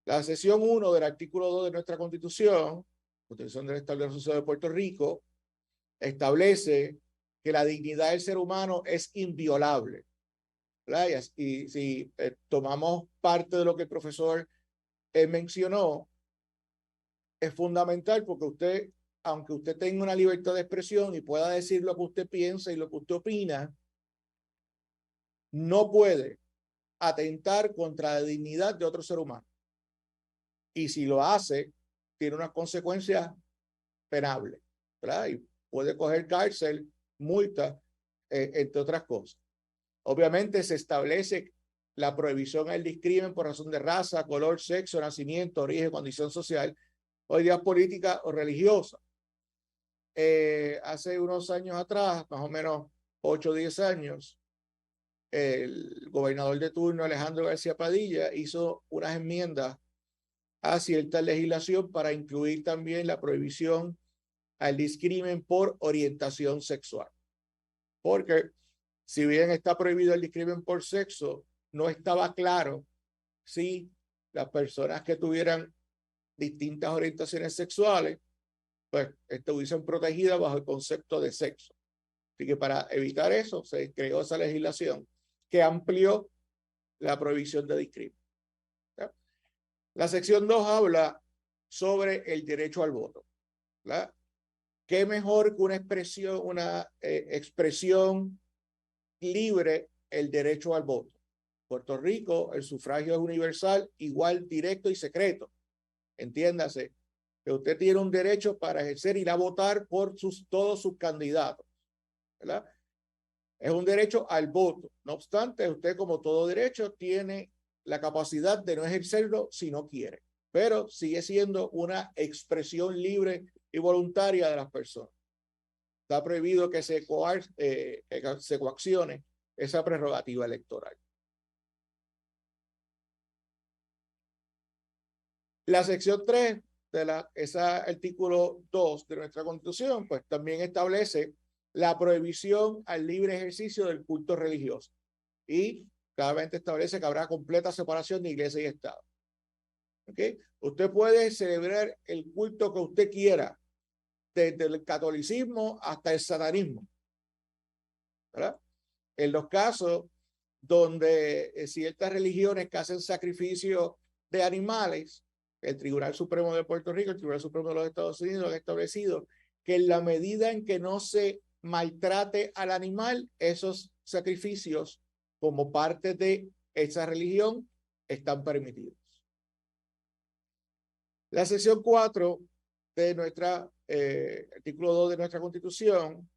Speaker 3: La sección 1 del artículo 2 de nuestra Constitución, Constitución del Estado de la Sociedad de Puerto Rico, establece que la dignidad del ser humano es inviolable. ¿Verdad? Y si tomamos parte de lo que el profesor mencionó, es fundamental porque usted, aunque usted tenga una libertad de expresión y pueda decir lo que usted piensa y lo que usted opina, no puede atentar contra la dignidad de otro ser humano. Y si lo hace, tiene unas consecuencias penables, ¿verdad? Y puede coger cárcel, multa, entre otras cosas. Obviamente se establece la prohibición al discrimen por razón de raza, color, sexo, nacimiento, origen, condición social o ideas políticas o religiosas. Hace unos años atrás, más o menos 8 o 10 años, el gobernador de turno, Alejandro García Padilla, hizo unas enmiendas a cierta legislación para incluir también la prohibición al discrimen por orientación sexual. Porque si bien está prohibido el discrimen por sexo, no estaba claro si las personas que tuvieran distintas orientaciones sexuales pues estuviesen protegidas bajo el concepto de sexo. Así que para evitar eso se creó esa legislación que amplió la prohibición de discrimen. ¿Ya? La sección 2 habla sobre el derecho al voto. ¿Verdad? ¿Qué mejor que una expresión libre, el derecho al voto? Puerto Rico, el sufragio es universal, igual, directo y secreto. Entiéndase que usted tiene un derecho para ejercer y ir a votar por todos sus candidatos, ¿verdad? Es un derecho al voto. No obstante, usted, como todo derecho, tiene la capacidad de no ejercerlo si no quiere, pero sigue siendo una expresión libre y voluntaria de las personas. Está prohibido que se coaccione esa prerrogativa electoral. La sección 3 de ese artículo 2 de nuestra Constitución, pues también establece la prohibición al libre ejercicio del culto religioso y claramente establece que habrá completa separación de iglesia y Estado. ¿Okay? Usted puede celebrar el culto que usted quiera, desde el catolicismo hasta el satanismo, ¿verdad? En los casos donde ciertas religiones que hacen sacrificio de animales, el Tribunal Supremo de Puerto Rico, el Tribunal Supremo de los Estados Unidos han establecido que en la medida en que no se maltrate al animal, esos sacrificios como parte de esa religión están permitidos. La sección 4 de nuestra artículo 2 de nuestra Constitución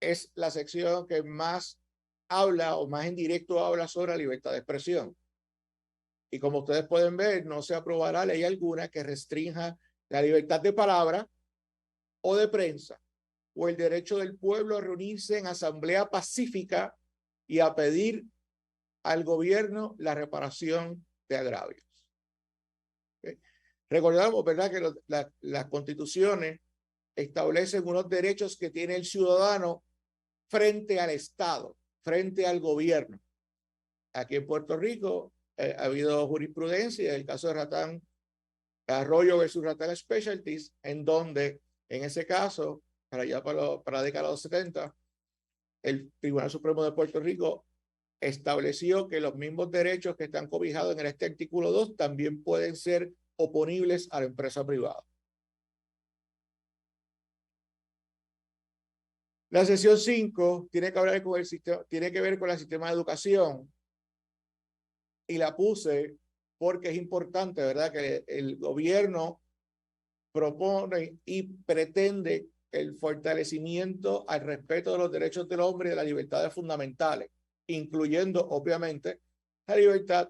Speaker 3: es la sección que más habla o más en directo habla sobre la libertad de expresión. Y como ustedes pueden ver, no se aprobará ley alguna que restrinja la libertad de palabra o de prensa o el derecho del pueblo a reunirse en asamblea pacífica y a pedir al gobierno la reparación de agravios. ¿Okay? Recordamos, ¿verdad?, que las constituciones establecen unos derechos que tiene el ciudadano frente al Estado, frente al gobierno. Aquí en Puerto Rico ha habido jurisprudencia, el caso de Ratán Arroyo versus Ratán Specialties, en donde, en ese caso, para la década de los 70, el Tribunal Supremo de Puerto Rico estableció que los mismos derechos que están cobijados en este artículo 2 también pueden ser oponibles a la empresa privada. La sección 5 tiene que hablar con el sistema, tiene que ver con el sistema de educación, y la puse porque es importante, ¿verdad?, que el gobierno propone y pretende el fortalecimiento al respeto de los derechos del hombre y de las libertades fundamentales, incluyendo, obviamente, la libertad,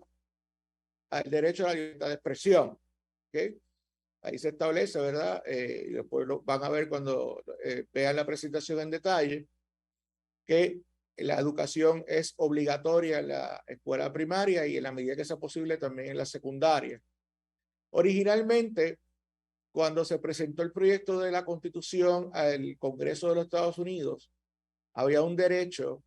Speaker 3: el derecho a la libertad de expresión. ¿Okay? Ahí se establece, ¿verdad? Y después lo van a ver cuando vean la presentación en detalle, que la educación es obligatoria en la escuela primaria y en la medida que sea posible también en la secundaria. Originalmente, cuando se presentó el proyecto de la Constitución al Congreso de los Estados Unidos, había un derecho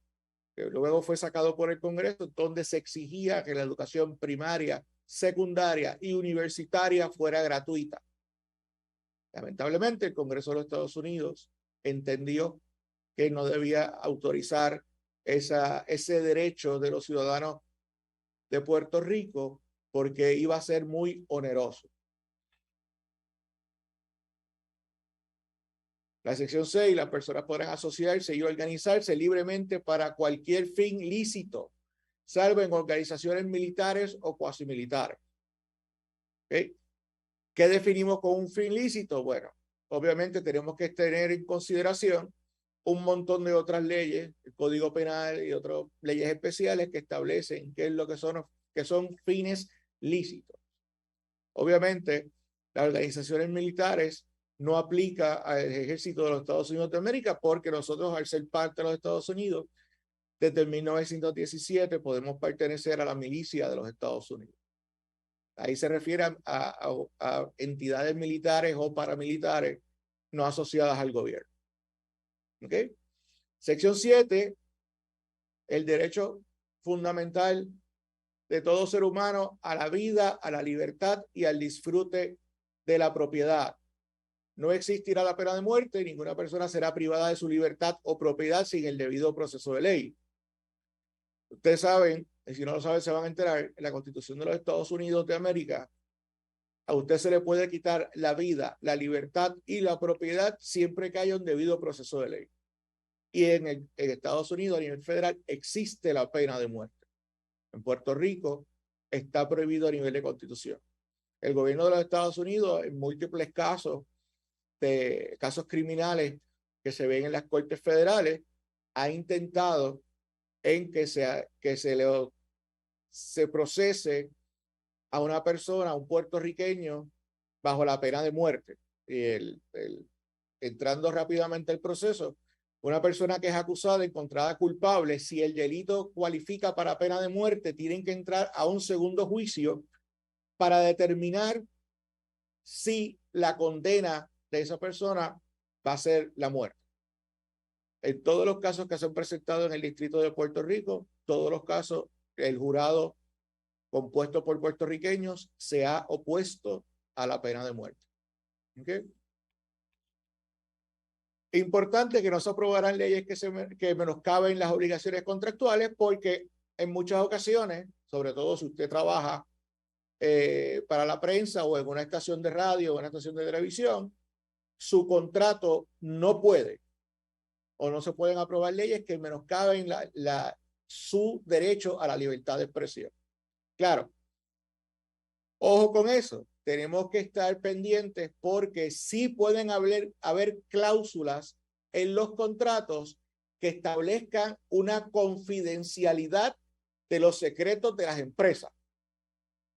Speaker 3: que luego fue sacado por el Congreso, donde se exigía que la educación primaria, secundaria y universitaria fuera gratuita. Lamentablemente, el Congreso de los Estados Unidos entendió que no debía autorizar ese derecho de los ciudadanos de Puerto Rico porque iba a ser muy oneroso. La sección 6, las personas podrán asociarse y organizarse libremente para cualquier fin lícito, salvo en organizaciones militares o cuasimilitares. ¿Okay? ¿Qué definimos con un fin lícito? Bueno, obviamente tenemos que tener en consideración un montón de otras leyes, el Código Penal y otras leyes especiales que establecen qué es lo que son fines lícitos. Obviamente, las organizaciones militares no aplica al ejército de los Estados Unidos de América porque nosotros, al ser parte de los Estados Unidos, desde 1917 podemos pertenecer a la milicia de los Estados Unidos. Ahí se refiere a entidades militares o paramilitares no asociadas al gobierno. ¿Ok? Sección 7, el derecho fundamental de todo ser humano a la vida, a la libertad y al disfrute de la propiedad. No existirá la pena de muerte y ninguna persona será privada de su libertad o propiedad sin el debido proceso de ley. Ustedes saben, y si no lo saben se van a enterar, en la Constitución de los Estados Unidos de América, a usted se le puede quitar la vida, la libertad y la propiedad siempre que haya un debido proceso de ley. Y en Estados Unidos, a nivel federal, existe la pena de muerte. En Puerto Rico está prohibido a nivel de Constitución. El gobierno de los Estados Unidos, en múltiples casos criminales que se ven en las cortes federales, ha intentado en que se procese a una persona, a un puertorriqueño, bajo la pena de muerte. Y entrando rápidamente al proceso, una persona que es acusada, encontrada culpable, si el delito cualifica para pena de muerte, tienen que entrar a un segundo juicio para determinar si la condena de esa persona va a ser la muerte. En todos los casos que se han presentado en el Distrito de Puerto Rico, todos los casos, el jurado compuesto por puertorriqueños se ha opuesto a la pena de muerte. ¿Okay? Importante que no se aprobarán leyes que menoscaben las obligaciones contractuales porque en muchas ocasiones, sobre todo si usted trabaja para la prensa o en una estación de radio o una estación de televisión, su contrato no puede o no se pueden aprobar leyes que menoscaben su derecho a la libertad de expresión. Claro, ojo con eso, tenemos que estar pendientes porque sí pueden haber cláusulas en los contratos que establezcan una confidencialidad de los secretos de las empresas,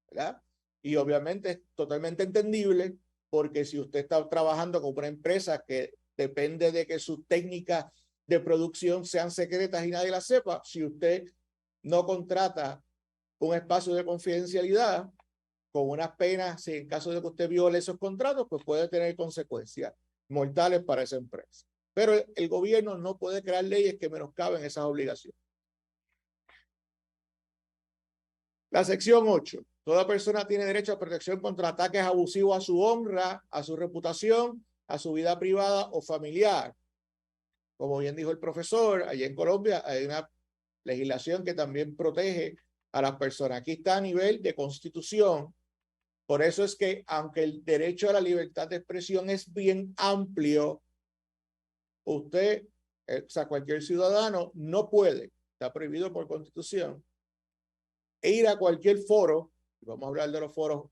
Speaker 3: ¿verdad? Y obviamente es totalmente entendible porque si usted está trabajando con una empresa que depende de que sus técnicas de producción sean secretas y nadie las sepa, si usted no contrata un espacio de confidencialidad con unas penas, si en caso de que usted viole esos contratos, pues puede tener consecuencias mortales para esa empresa. Pero el gobierno no puede crear leyes que menoscaben esas obligaciones. La sección 8. Toda persona tiene derecho a protección contra ataques abusivos a su honra, a su reputación, a su vida privada o familiar. Como bien dijo el profesor, allá en Colombia hay una legislación que también protege a las personas. Aquí está a nivel de constitución. Por eso es que, aunque el derecho a la libertad de expresión es bien amplio, usted, o sea, cualquier ciudadano no puede, está prohibido por constitución, ir a cualquier foro, vamos a hablar de los foros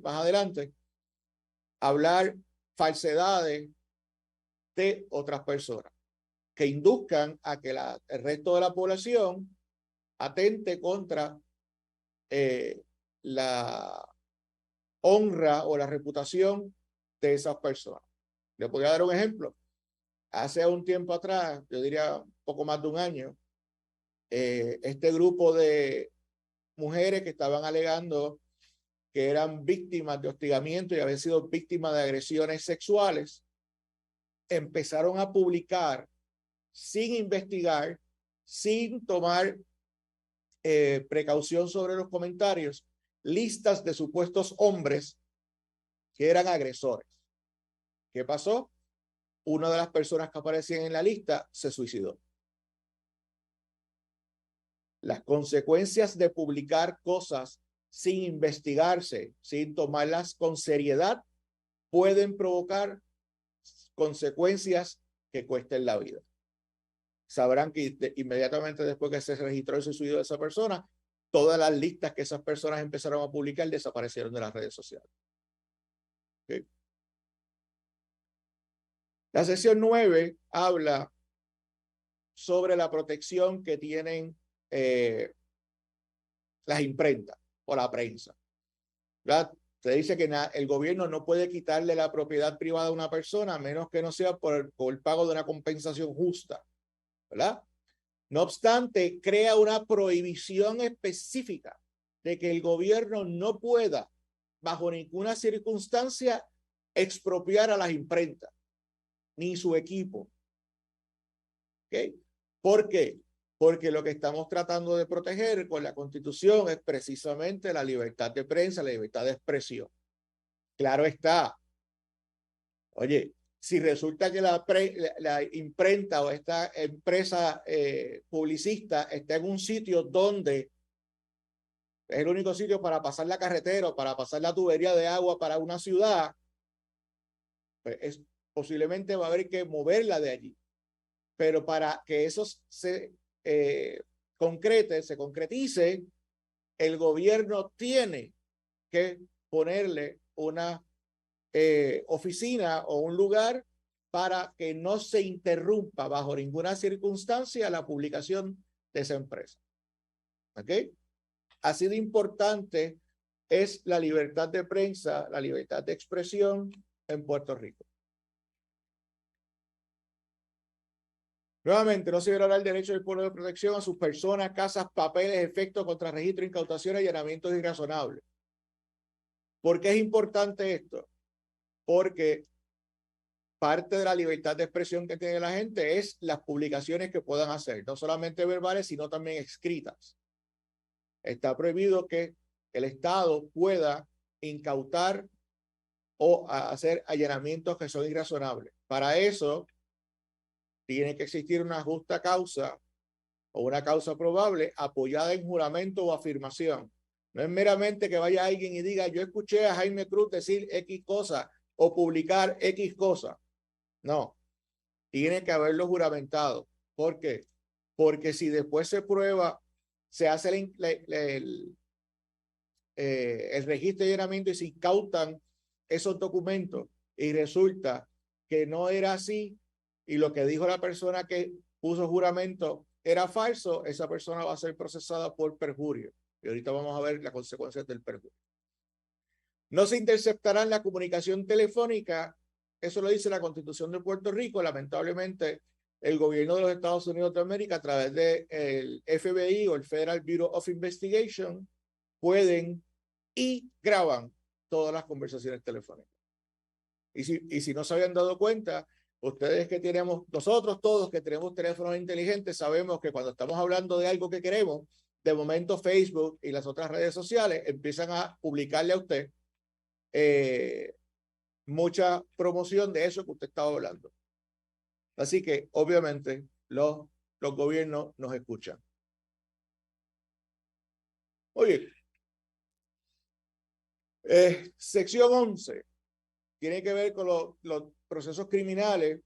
Speaker 3: más adelante, hablar falsedades de otras personas que induzcan a que el resto de la población atente contra la honra o la reputación de esas personas. Le voy a dar un ejemplo. Hace un tiempo atrás, yo diría un poco más de un año, este grupo de mujeres que estaban alegando que eran víctimas de hostigamiento y habían sido víctimas de agresiones sexuales, empezaron a publicar sin investigar, sin tomar precaución sobre los comentarios, listas de supuestos hombres que eran agresores. ¿Qué pasó? Una de las personas que aparecían en la lista se suicidó. Las consecuencias de publicar cosas sin investigarse, sin tomarlas con seriedad, pueden provocar consecuencias que cuesten la vida. Sabrán que inmediatamente después que se registró el suicidio de esa persona, todas las listas que esas personas empezaron a publicar desaparecieron de las redes sociales. ¿Okay? La sección 9 habla sobre la protección que tienen las imprentas o la prensa. ¿Verdad? Se dice que el gobierno no puede quitarle la propiedad privada a una persona a menos que no sea por el pago de una compensación justa, ¿verdad? No obstante, crea una prohibición específica de que el gobierno no pueda, bajo ninguna circunstancia, expropiar a las imprentas, ni su equipo. ¿Okay? ¿Por qué? Porque lo que estamos tratando de proteger con la Constitución es precisamente la libertad de prensa, la libertad de expresión. Claro está. Oye, si resulta que la imprenta o esta empresa publicista está en un sitio donde es el único sitio para pasar la carretera o para pasar la tubería de agua para una ciudad, pues posiblemente va a haber que moverla de allí. Pero para que eso se concretice, el gobierno tiene que ponerle una oficina o un lugar para que no se interrumpa bajo ninguna circunstancia la publicación de esa empresa. ¿Ok? Así de importante es la libertad de prensa, la libertad de expresión en Puerto Rico. Nuevamente, no se violará el derecho del pueblo de protección a sus personas, casas, papeles, efectos, contrarregistros, incautaciones y allanamientos irrazonables. ¿Por qué es importante esto? Porque parte de la libertad de expresión que tiene la gente es las publicaciones que puedan hacer, no solamente verbales, sino también escritas. Está prohibido que el Estado pueda incautar o hacer allanamientos que son irrazonables. Para eso, tiene que existir una justa causa o una causa probable apoyada en juramento o afirmación. No es meramente que vaya alguien y diga, yo escuché a Jaime Cruz decir X cosa o publicar X cosa. No, tiene que haberlo juramentado. ¿Por qué? Porque si después se prueba, se hace el registro de allanamiento y se incautan esos documentos y resulta que no era así y lo que dijo la persona que puso juramento era falso, esa persona va a ser procesada por perjurio. Y ahorita vamos a ver las consecuencias del perjurio. No se interceptarán la comunicación telefónica, eso lo dice la Constitución de Puerto Rico. Lamentablemente, el gobierno de los Estados Unidos de América, a través del FBI o el Federal Bureau of Investigation, pueden y graban todas las conversaciones telefónicas. Y si no se habían dado cuenta, ustedes que tenemos, nosotros todos que tenemos teléfonos inteligentes, sabemos que cuando estamos hablando de algo que queremos, de momento Facebook y las otras redes sociales empiezan a publicarle a usted mucha promoción de eso que usted estaba hablando. Así que obviamente los gobiernos nos escuchan. Oye, sección 11 tiene que ver con los procesos criminales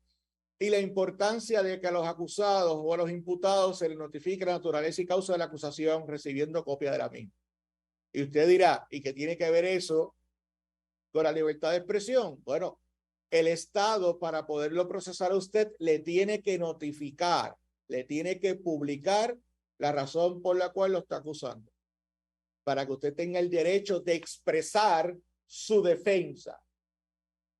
Speaker 3: y la importancia de que a los acusados o a los imputados se les notifique la naturaleza y causa de la acusación recibiendo copia de la misma. Y usted dirá, ¿y qué tiene que ver eso con la libertad de expresión? Bueno, el Estado, para poderlo procesar a usted, le tiene que notificar, le tiene que publicar la razón por la cual lo está acusando, para que usted tenga el derecho de expresar su defensa.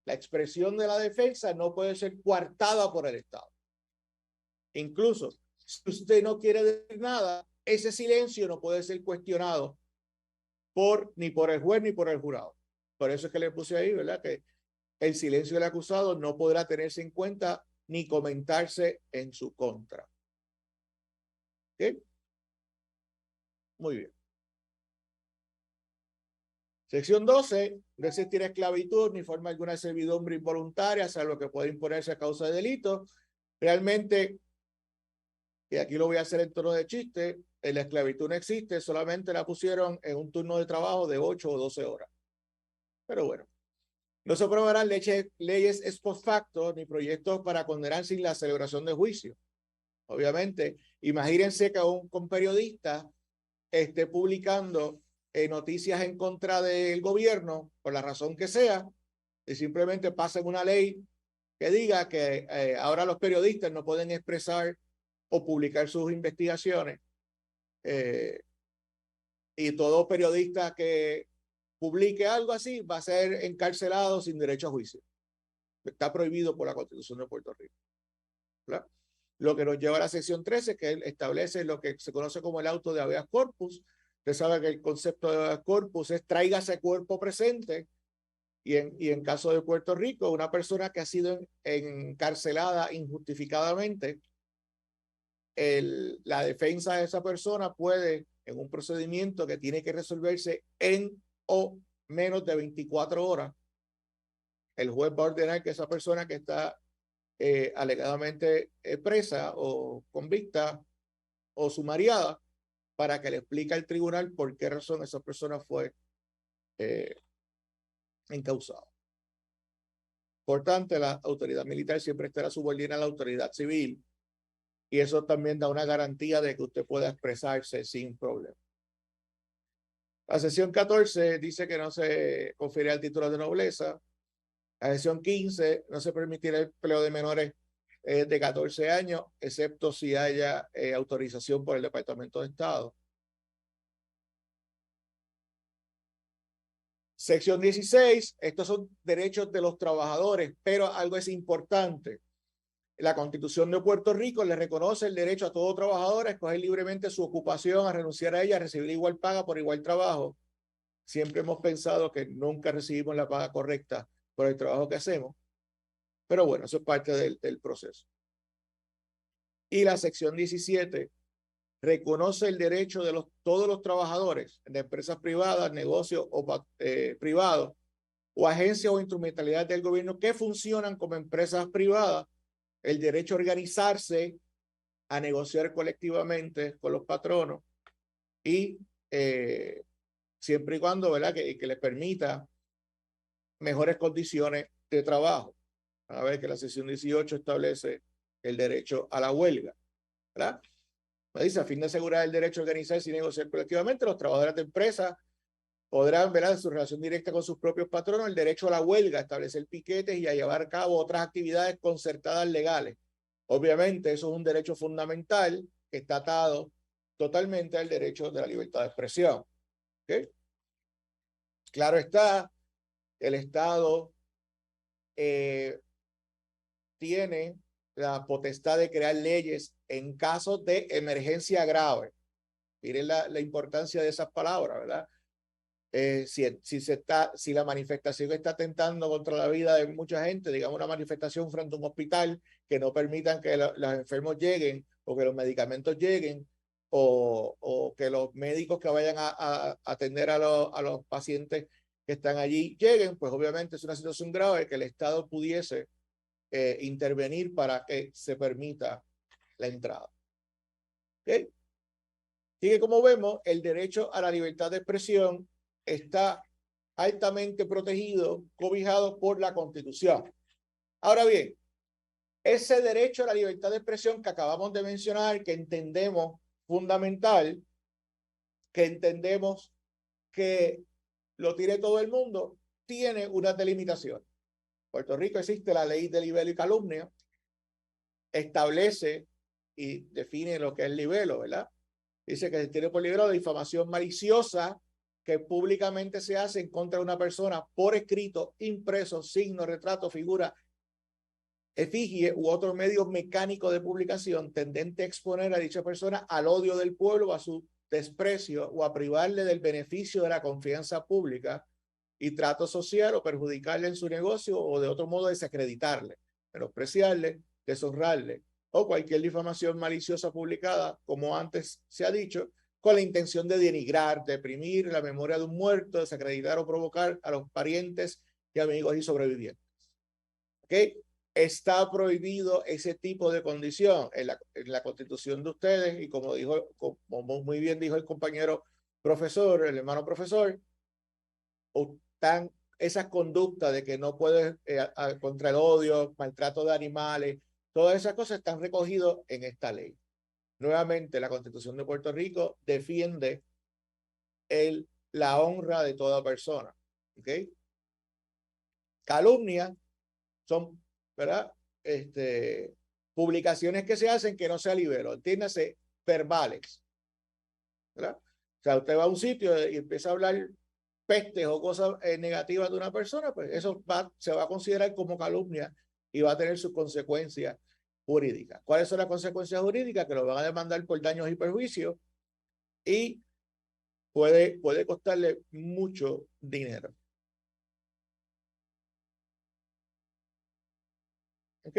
Speaker 3: La expresión de la defensa no puede ser coartada por el Estado. Incluso, si usted no quiere decir nada, ese silencio no puede ser cuestionado ni por el juez ni por el jurado. Por eso es que le puse ahí, ¿verdad? Que el silencio del acusado no podrá tenerse en cuenta ni comentarse en su contra. ¿Ok? Muy bien. Sección 12, no existirá esclavitud ni forma alguna de servidumbre involuntaria, salvo que puede imponerse a causa de delito. Realmente, y aquí lo voy a hacer en tono de chiste, la esclavitud no existe, solamente la pusieron en un turno de trabajo de 8 o 12 horas. Pero bueno, no se aprobarán leyes ex post facto ni proyectos para condenar sin la celebración de juicio. Obviamente, imagínense que un periodista esté publicando noticias en contra del gobierno, por la razón que sea, y simplemente pasen una ley que diga que ahora los periodistas no pueden expresar o publicar sus investigaciones, y todo periodista que publique algo así va a ser encarcelado sin derecho a juicio. Está prohibido por la Constitución de Puerto Rico, ¿verdad? Lo que nos lleva a la sección 13, que establece lo que se conoce como el auto de habeas corpus. Usted sabe que el concepto de habeas corpus es tráigase cuerpo presente, y en caso de Puerto Rico, una persona que ha sido encarcelada injustificadamente, la defensa de esa persona puede, en un procedimiento que tiene que resolverse en o menos de 24 horas, el juez va a ordenar que esa persona que está alegadamente presa o convicta o sumariada, para que le explique al tribunal por qué razón esa persona fue encausada. Por tanto, la autoridad militar siempre estará subordinada a la autoridad civil, y eso también da una garantía de que usted pueda expresarse sin problema. La sección 14 dice que no se confiere el título de nobleza. La sección 15 no se permitirá el empleo de menores de 14 años, excepto si haya autorización por el Departamento de Estado. Sección 16, estos son derechos de los trabajadores, pero algo es importante. La Constitución de Puerto Rico le reconoce el derecho a todo trabajador a escoger libremente su ocupación, a renunciar a ella, a recibir igual paga por igual trabajo. Siempre hemos pensado que nunca recibimos la paga correcta por el trabajo que hacemos, pero bueno, eso es parte del proceso. Y la sección 17 reconoce el derecho de todos los trabajadores de empresas privadas, negocios privados o agencias o instrumentalidades del gobierno que funcionan como empresas privadas, el derecho a organizarse, a negociar colectivamente con los patronos y siempre y cuando, ¿verdad?, que les permita mejores condiciones de trabajo. A ver que la sección 18 establece el derecho a la huelga, ¿verdad? Dice, a fin de asegurar el derecho a organizarse y negociar colectivamente, los trabajadores de empresas podrán, ¿verdad?, en su relación directa con sus propios patronos, el derecho a la huelga, a establecer piquetes y a llevar a cabo otras actividades concertadas legales. Obviamente, eso es un derecho fundamental que está atado totalmente al derecho de la libertad de expresión. ¿Okay? Claro está, el Estado tiene la potestad de crear leyes en casos de emergencia grave. Miren la importancia de esas palabras, ¿verdad? Si la manifestación está atentando contra la vida de mucha gente, digamos una manifestación frente a un hospital, que no permitan que los enfermos lleguen o que los medicamentos lleguen, o que los médicos que vayan a atender a los pacientes que están allí lleguen, pues obviamente es una situación grave que el Estado pudiese intervenir para que se permita la entrada. ¿Okay? Y que, como vemos, el derecho a la libertad de expresión está altamente protegido, cobijado por la Constitución. Ahora bien, ese derecho a la libertad de expresión que acabamos de mencionar, que entendemos fundamental, que entendemos que lo tiene todo el mundo, tiene unas delimitaciones. En Puerto Rico existe la ley de libelo y calumnia, establece y define lo que es libelo, ¿verdad? Dice que se tiene por libelo la difamación maliciosa que públicamente se hace en contra de una persona por escrito, impreso, signo, retrato, figura, efigie u otro medio mecánico de publicación tendente a exponer a dicha persona al odio del pueblo, a su desprecio o a privarle del beneficio de la confianza pública y trato social o perjudicarle en su negocio o de otro modo desacreditarle, menospreciarle, deshonrarle o cualquier difamación maliciosa publicada, como antes se ha dicho, con la intención de denigrar, deprimir la memoria de un muerto, desacreditar o provocar a los parientes y amigos y sobrevivientes. ¿Ok? Está prohibido ese tipo de condición en la Constitución de ustedes y como muy bien dijo el compañero profesor, el hermano profesor, están esas conductas de que no puedes contra el odio, maltrato de animales, todas esas cosas están recogidas en esta ley. Nuevamente, la Constitución de Puerto Rico defiende la honra de toda persona. ¿Ok? Calumnia son, ¿verdad? Publicaciones que se hacen que no sea libelo, entiéndase, verbales, ¿verdad? O sea, usted va a un sitio y empieza a hablar pestes o cosas negativas de una persona, pues eso se va a considerar como calumnia y va a tener sus consecuencias jurídicas. ¿Cuáles son las consecuencias jurídicas? Que lo van a demandar por daños y perjuicios y puede costarle mucho dinero. ¿Ok?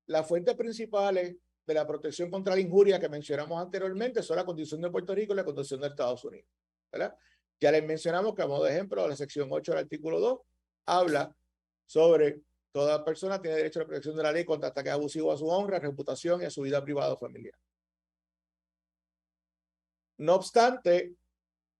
Speaker 3: Las fuentes principales de la protección contra la injuria que mencionamos anteriormente son la Constitución de Puerto Rico y la Constitución de Estados Unidos, ¿verdad? Ya les mencionamos que, a modo de ejemplo, la sección 8 del artículo 2 habla sobre toda persona tiene derecho a la protección de la ley contra ataques abusivos a su honra, reputación y a su vida privada o familiar. No obstante,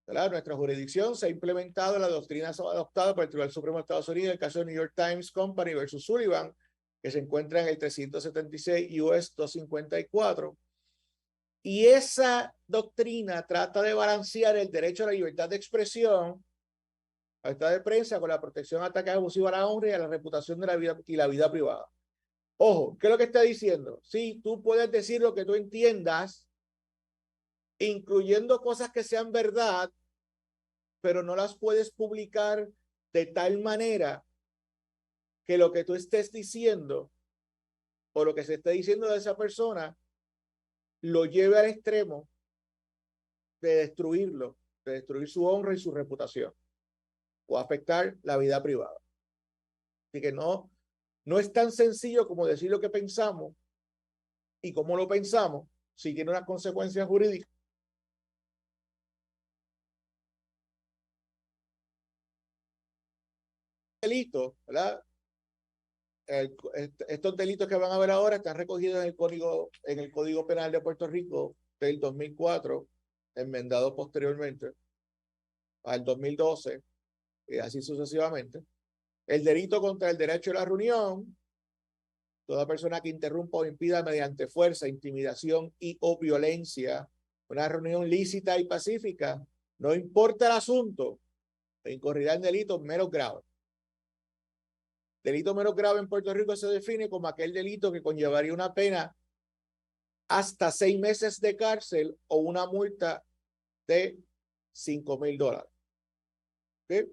Speaker 3: ¿verdad? Nuestra jurisdicción se ha implementado en la doctrina adoptada por el Tribunal Supremo de Estados Unidos en el caso de New York Times Company versus Sullivan, que se encuentra en el 376 US 254. Y esa doctrina trata de balancear el derecho a la libertad de expresión, a la libertad de prensa, con la protección a ataques abusivos a la honra y a la reputación de la vida y la vida privada. Ojo, ¿qué es lo que está diciendo? Sí, tú puedes decir lo que tú entiendas, incluyendo cosas que sean verdad, pero no las puedes publicar de tal manera que lo que tú estés diciendo o lo que se esté diciendo de esa persona lo lleve al extremo de destruirlo, de destruir su honra y su reputación o afectar la vida privada. Así que no es tan sencillo como decir lo que pensamos y cómo lo pensamos, si tiene unas consecuencias jurídicas. Delitos, ¿verdad? Estos delitos que van a ver ahora están recogidos en el Código Penal de Puerto Rico del 2004, enmendado posteriormente al 2012, y así sucesivamente. El delito contra el derecho a la reunión, toda persona que interrumpa o impida mediante fuerza, intimidación y o violencia una reunión lícita y pacífica, no importa el asunto, incurrirá en delitos menos graves. Delito menos grave en Puerto Rico se define como aquel delito que conllevaría una pena hasta 6 meses de cárcel o una multa de $5,000. ¿Okay?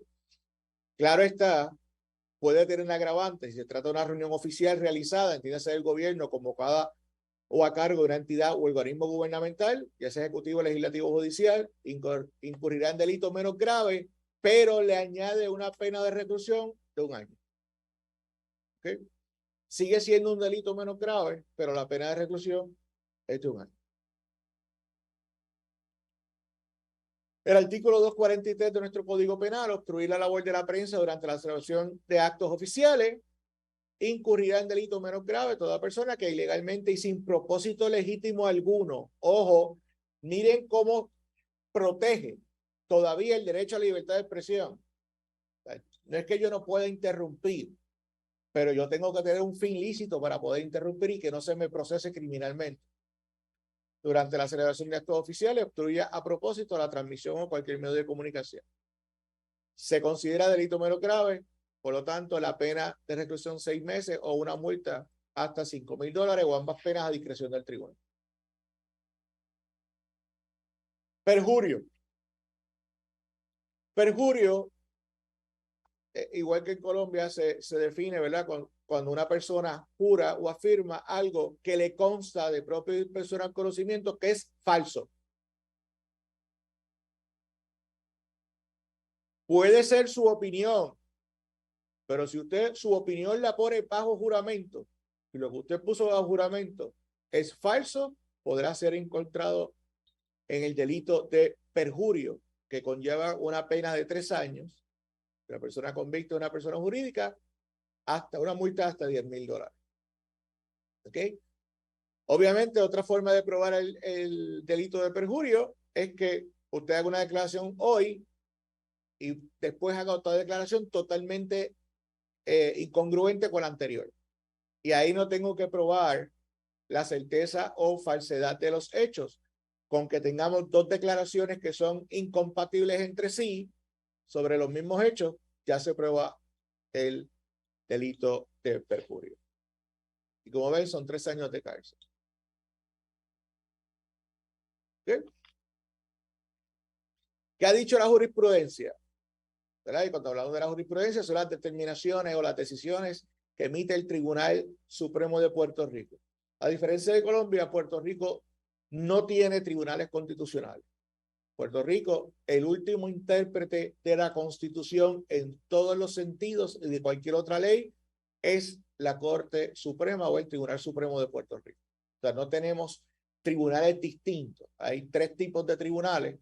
Speaker 3: Claro está, puede tener un agravante si se trata de una reunión oficial realizada, entiéndase del gobierno, convocada o a cargo de una entidad o organismo gubernamental, ya sea ejecutivo, legislativo o judicial, incurrirá en delito menos grave, pero le añade una pena de reclusión de 1 año. ¿Okay? Sigue siendo un delito menos grave, pero la pena de reclusión es de 1 año. El artículo 243 de nuestro Código Penal, obstruir la labor de la prensa durante la celebración de actos oficiales, incurrirá en delito menos grave toda persona que ilegalmente y sin propósito legítimo alguno, ojo, miren cómo protege todavía el derecho a la libertad de expresión. No es que yo no pueda interrumpir, pero yo tengo que tener un fin lícito para poder interrumpir y que no se me procese criminalmente. Durante la celebración de actos oficiales, obstruya a propósito la transmisión o cualquier medio de comunicación. Se considera delito menos grave, por lo tanto, la pena de reclusión 6 meses o una multa hasta $5,000 o ambas penas a discreción del tribunal. Perjurio. Perjurio, igual que en Colombia, se define, ¿verdad? Cuando una persona jura o afirma algo que le consta de propio y personal conocimiento que es falso. Puede ser su opinión, pero si usted su opinión la pone bajo juramento y lo que usted puso bajo juramento es falso, podrá ser encontrado en el delito de perjurio, que conlleva una pena de 3 años. La persona convicta de una persona jurídica hasta una multa hasta $10,000. ¿Ok? Obviamente, otra forma de probar el delito de perjurio es que usted haga una declaración hoy y después haga otra declaración totalmente incongruente con la anterior. Y ahí no tengo que probar la certeza o falsedad de los hechos. Con que tengamos 2 declaraciones que son incompatibles entre sí sobre los mismos hechos, ya se prueba el delito de perjurio. Y como ven, son 3 años de cárcel. ¿Okay? ¿Qué ha dicho la jurisprudencia? ¿Verdad? Y cuando hablamos de la jurisprudencia, son las determinaciones o las decisiones que emite el Tribunal Supremo de Puerto Rico. A diferencia de Colombia, Puerto Rico no tiene tribunales constitucionales. Puerto Rico, el último intérprete de la Constitución en todos los sentidos y de cualquier otra ley, es la Corte Suprema o el Tribunal Supremo de Puerto Rico. O sea, no tenemos tribunales distintos. Hay 3 tipos de tribunales.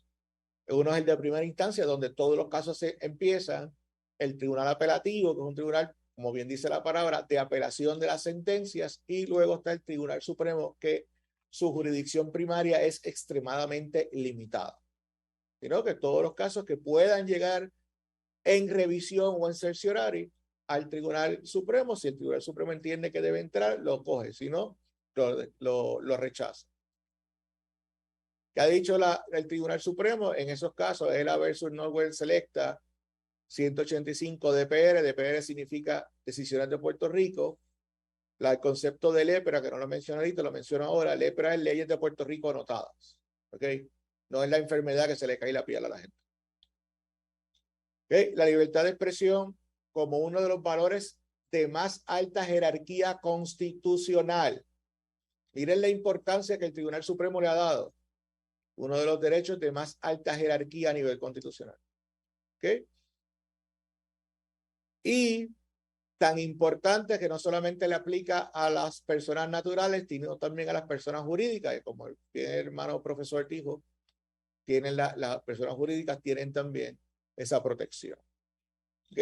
Speaker 3: Uno es el de primera instancia, donde todos los casos se empiezan. El tribunal apelativo, que es un tribunal, como bien dice la palabra, de apelación de las sentencias. Y luego está el Tribunal Supremo, que su jurisdicción primaria es extremadamente limitada. Sino que todos los casos que puedan llegar en revisión o en certiorari al Tribunal Supremo, si el Tribunal Supremo entiende que debe entrar, lo coge. Si no, lo rechaza. ¿Qué ha dicho el Tribunal Supremo? En esos casos, ELA versus Northwest Selecta 185 DPR. DPR significa Decisiones de Puerto Rico. El concepto de lepra, que no lo mencioné ahorita, lo menciono ahora. Lepra es leyes de Puerto Rico anotadas. ¿Ok? No es la enfermedad que se le cae la piel a la gente. ¿Ok? La libertad de expresión como uno de los valores de más alta jerarquía constitucional. Miren la importancia que el Tribunal Supremo le ha dado. Uno de los derechos de más alta jerarquía a nivel constitucional. ¿Ok? Y tan importante que no solamente le aplica a las personas naturales, sino también a las personas jurídicas. Y como el hermano profesor dijo, las personas jurídicas tienen también esa protección. ¿Ok?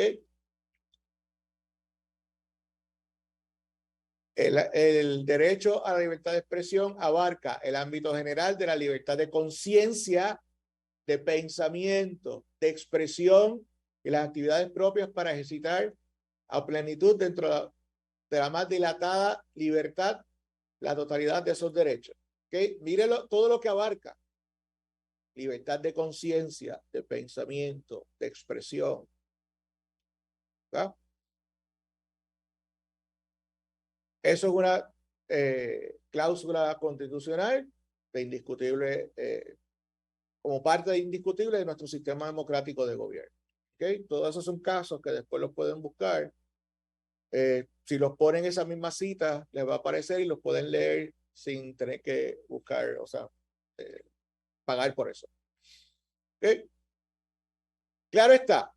Speaker 3: El derecho a la libertad de expresión abarca el ámbito general de la libertad de conciencia, de pensamiento, de expresión y las actividades propias para ejercitar a plenitud dentro de la más dilatada libertad, la totalidad de esos derechos. ¿Okay? Mírelo, todo lo que abarca. Libertad de conciencia, de pensamiento, de expresión. ¿Okay? Eso es una cláusula constitucional de indiscutible, como parte de indiscutible de nuestro sistema democrático de gobierno. ¿Okay? Todos esos son casos que después los pueden buscar. Si los ponen esa misma cita, les va a aparecer y los pueden leer sin tener que buscar, o sea, pagar por eso. ¿Okay? Claro está.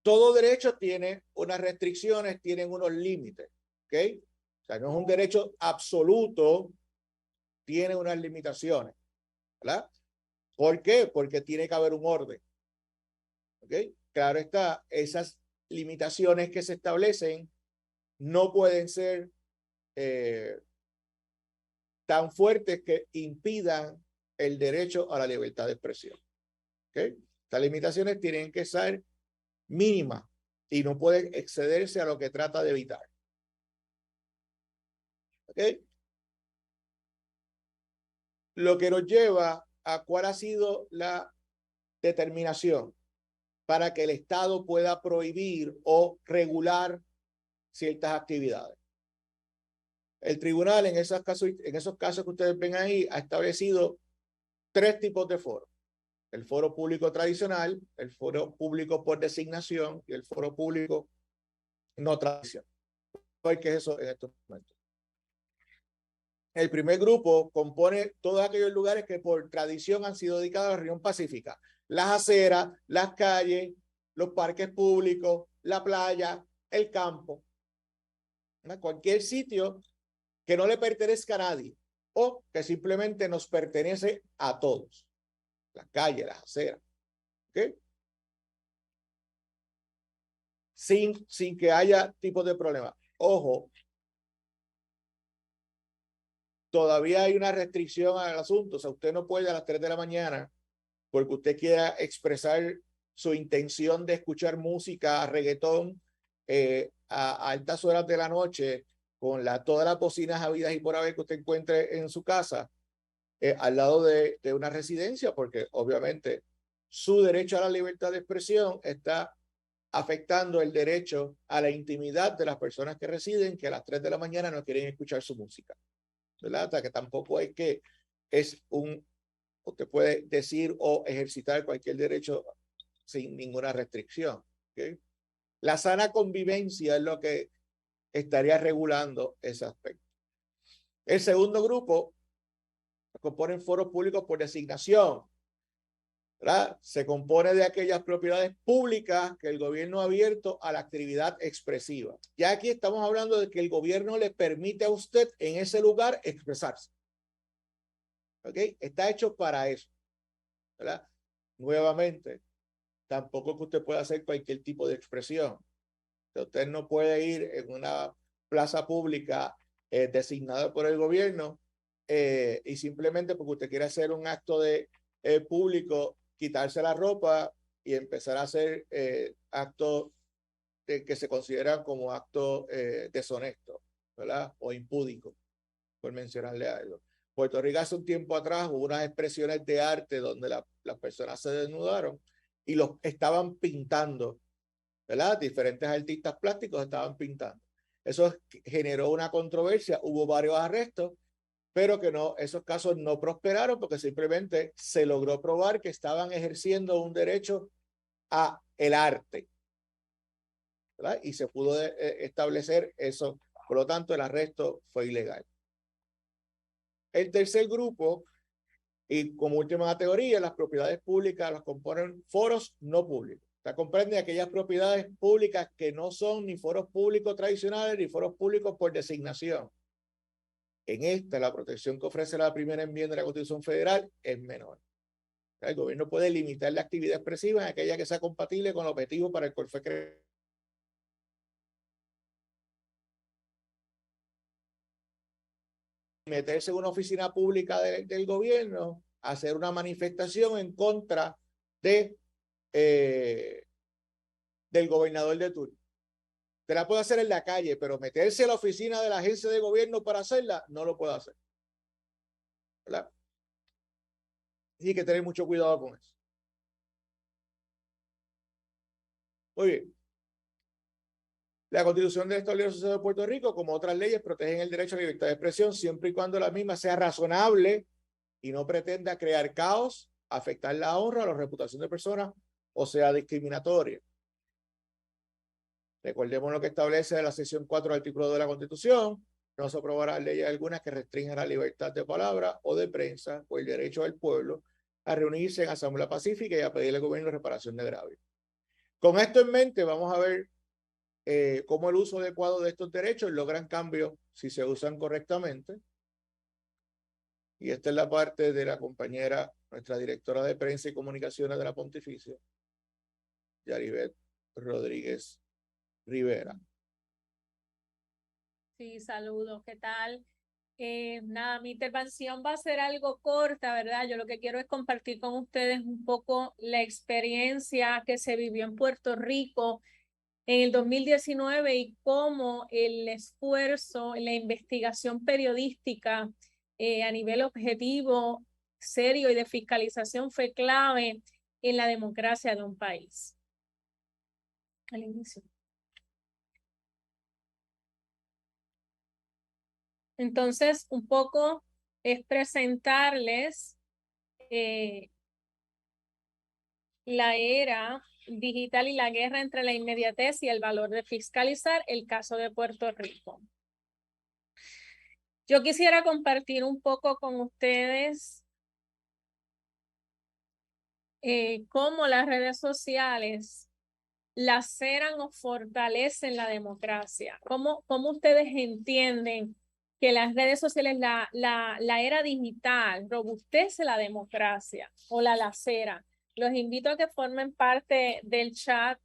Speaker 3: Todo derecho tiene unas restricciones, tienen unos límites. ¿Ok? O sea, no es un derecho absoluto, tiene unas limitaciones. ¿Verdad? ¿Por qué? Porque tiene que haber un orden. ¿Ok? Claro está, esas limitaciones que se establecen no pueden ser tan fuertes que impidan el derecho a la libertad de expresión. ¿Okay? Estas limitaciones tienen que ser mínimas y no pueden excederse a lo que trata de evitar. ¿Okay? Lo que nos lleva a cuál ha sido la determinación para que el Estado pueda prohibir o regular ciertas actividades. El tribunal en esos casos que ustedes ven ahí ha establecido 3 tipos de foros: el foro público tradicional, el foro público por designación y el foro público no tradicional. ¿Qué es eso en estos momentos? El primer grupo compone todos aquellos lugares que por tradición han sido dedicados a la región pacífica: las aceras, las calles, los parques públicos, la playa, el campo. Cualquier sitio que no le pertenezca a nadie o que simplemente nos pertenece a todos. Las calles, las aceras. ¿Okay? Sin que haya tipo de problema. Ojo, todavía hay una restricción al asunto. O sea, usted no puede a las 3 de la mañana, porque usted quiera expresar su intención de escuchar música, reggaetón, a altas horas de la noche, con todas las bocinas habidas y por haber que usted encuentre en su casa, al lado de una residencia, porque obviamente su derecho a la libertad de expresión está afectando el derecho a la intimidad de las personas que residen, que a las 3 de la mañana no quieren escuchar su música, ¿verdad? Hasta que tampoco es que usted puede decir o ejercitar cualquier derecho sin ninguna restricción. ¿Okay? La sana convivencia es lo que estaría regulando ese aspecto. El segundo grupo componen foros públicos por designación, ¿verdad? Se compone de aquellas propiedades públicas que el gobierno ha abierto a la actividad expresiva. Ya aquí estamos hablando de que el gobierno le permite a usted en ese lugar expresarse. ¿Ok? Está hecho para eso, ¿verdad? Nuevamente, tampoco que usted pueda hacer cualquier tipo de expresión. Usted no puede ir en una plaza pública designada por el gobierno y simplemente porque usted quiere hacer un acto de público, quitarse la ropa y empezar a hacer actos que se consideran como actos deshonestos, ¿verdad? O impúdicos, por mencionarle algo. Puerto Rico hace un tiempo atrás hubo unas expresiones de arte donde las personas se desnudaron y los estaban pintando, ¿verdad? Diferentes artistas plásticos estaban pintando. Eso generó una controversia, hubo varios arrestos, pero que no, esos casos no prosperaron porque simplemente se logró probar que estaban ejerciendo un derecho a el arte, ¿verdad? Y se pudo establecer eso. Por lo tanto, el arresto fue ilegal. El tercer grupo, y como última categoría, las propiedades públicas las componen foros no públicos. O sea, comprende aquellas propiedades públicas que no son ni foros públicos tradicionales ni foros públicos por designación. En esta, la protección que ofrece la primera enmienda de la Constitución Federal es menor. El gobierno puede limitar la actividad expresiva en aquella que sea compatible con el objetivo para el cual fue creado. Meterse en una oficina pública del gobierno, hacer una manifestación en contra del gobernador de turno. Usted la puede hacer en la calle, pero meterse en la oficina de la agencia de gobierno para hacerla, no lo puede hacer. ¿Verdad? Y hay que tener mucho cuidado con eso. Muy bien. La Constitución del Estado Libre Asociado de Puerto Rico, como otras leyes, protegen el derecho a la libertad de expresión siempre y cuando la misma sea razonable y no pretenda crear caos, afectar la honra o la reputación de personas o sea discriminatoria. Recordemos lo que establece la sección 4 del artículo 2 de la Constitución. No se aprobarán leyes algunas que restrinjan la libertad de palabra o de prensa o el derecho del pueblo a reunirse en asamblea pacífica y a pedirle al gobierno reparación de agravios. Con esto en mente, vamos a ver cómo el uso adecuado de estos derechos logran cambios si se usan correctamente. Y esta es la parte de la compañera, nuestra directora de prensa y comunicaciones de la Pontificia, Yaribeth Rodríguez Rivera.
Speaker 5: Sí, saludos, ¿qué tal? Nada, mi intervención va a ser algo corta, ¿verdad? Yo lo que quiero es compartir con ustedes un poco la experiencia que se vivió en Puerto Rico en el 2019 y cómo el esfuerzo en la investigación periodística a nivel objetivo, serio y de fiscalización fue clave en la democracia de un país. Al inicio. Entonces, un poco es presentarles la era digital y la guerra entre la inmediatez y el valor de fiscalizar el caso de Puerto Rico. Yo quisiera compartir un poco con ustedes cómo las redes sociales laceran o fortalecen la democracia. ¿Cómo ustedes entienden que las redes sociales, la era digital, robustece la democracia o la lacera? Los invito a que formen parte del chat,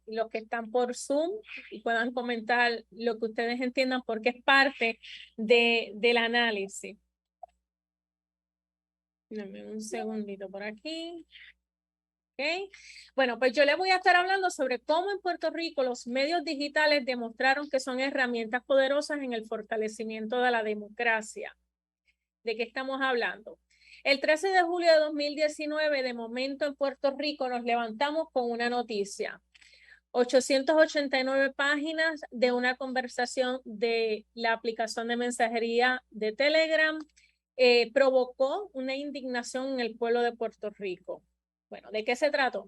Speaker 5: los que están por Zoom, y puedan comentar lo que ustedes entiendan porque es parte del análisis. Dame un segundito por aquí. Okay. Bueno, pues yo les voy a estar hablando sobre cómo en Puerto Rico los medios digitales demostraron que son herramientas poderosas en el fortalecimiento de la democracia. ¿De qué estamos hablando? El 13 de julio de 2019, de momento en Puerto Rico nos levantamos con una noticia. 889 páginas de una conversación de la aplicación de mensajería de Telegram provocó una indignación en el pueblo de Puerto Rico. Bueno, ¿de qué se trató?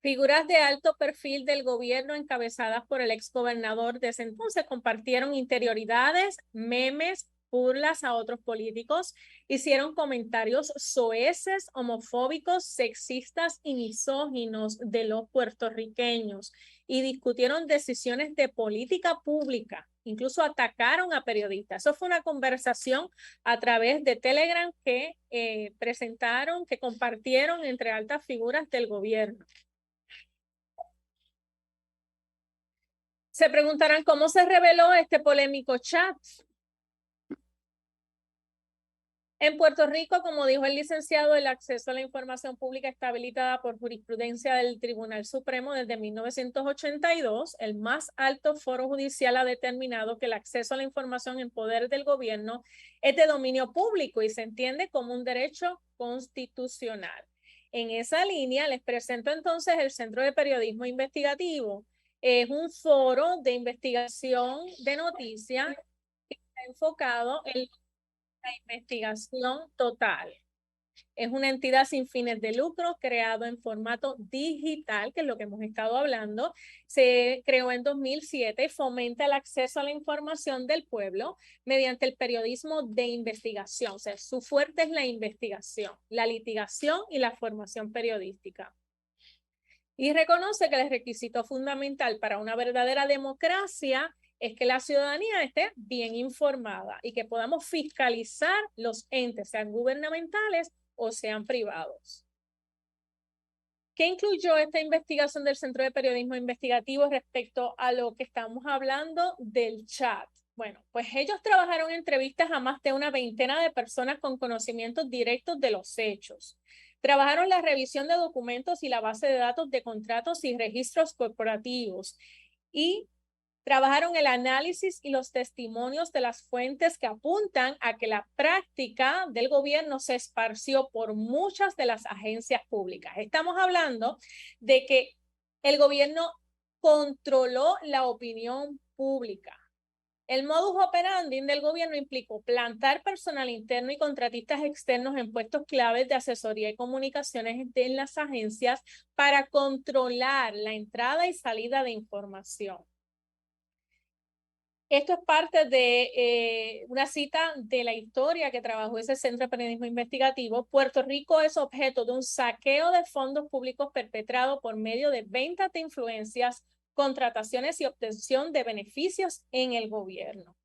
Speaker 5: Figuras de alto perfil del gobierno encabezadas por el exgobernador de ese entonces compartieron interioridades, memes, burlas a otros políticos, hicieron comentarios soeces, homofóbicos, sexistas y misóginos de los puertorriqueños y discutieron decisiones de política pública. Incluso atacaron a periodistas. Eso fue una conversación a través de Telegram que presentaron, que compartieron entre altas figuras del gobierno. Se preguntarán cómo se reveló este polémico chat. En Puerto Rico, como dijo el licenciado, el acceso a la información pública está habilitada por jurisprudencia del Tribunal Supremo desde 1982. El más alto foro judicial ha determinado que el acceso a la información en poder del gobierno es de dominio público y se entiende como un derecho constitucional. En esa línea, les presento entonces el Centro de Periodismo Investigativo. Es un foro de investigación de noticias que está enfocado en la investigación total. Es una entidad sin fines de lucro creado en formato digital, que es lo que hemos estado hablando. Se creó en 2007 y fomenta el acceso a la información del pueblo mediante el periodismo de investigación. O sea, su fuerte es la investigación, la litigación y la formación periodística. Y reconoce que el requisito fundamental para una verdadera democracia es que la ciudadanía esté bien informada y que podamos fiscalizar los entes, sean gubernamentales o sean privados. ¿Qué incluyó esta investigación del Centro de Periodismo Investigativo respecto a lo que estamos hablando del chat? Bueno, pues ellos trabajaron entrevistas a más de una veintena de personas con conocimientos directos de los hechos. Trabajaron la revisión de documentos y la base de datos de contratos y registros corporativos y trabajaron el análisis y los testimonios de las fuentes que apuntan a que la práctica del gobierno se esparció por muchas de las agencias públicas. Estamos hablando de que el gobierno controló la opinión pública. El modus operandi del gobierno implicó plantar personal interno y contratistas externos en puestos claves de asesoría y comunicaciones en las agencias para controlar la entrada y salida de información. Esto es parte de una cita de la historia que trabajó ese Centro de Periodismo Investigativo. Puerto Rico es objeto de un saqueo de fondos públicos perpetrado por medio de ventas de influencias, contrataciones y obtención de beneficios en el gobierno.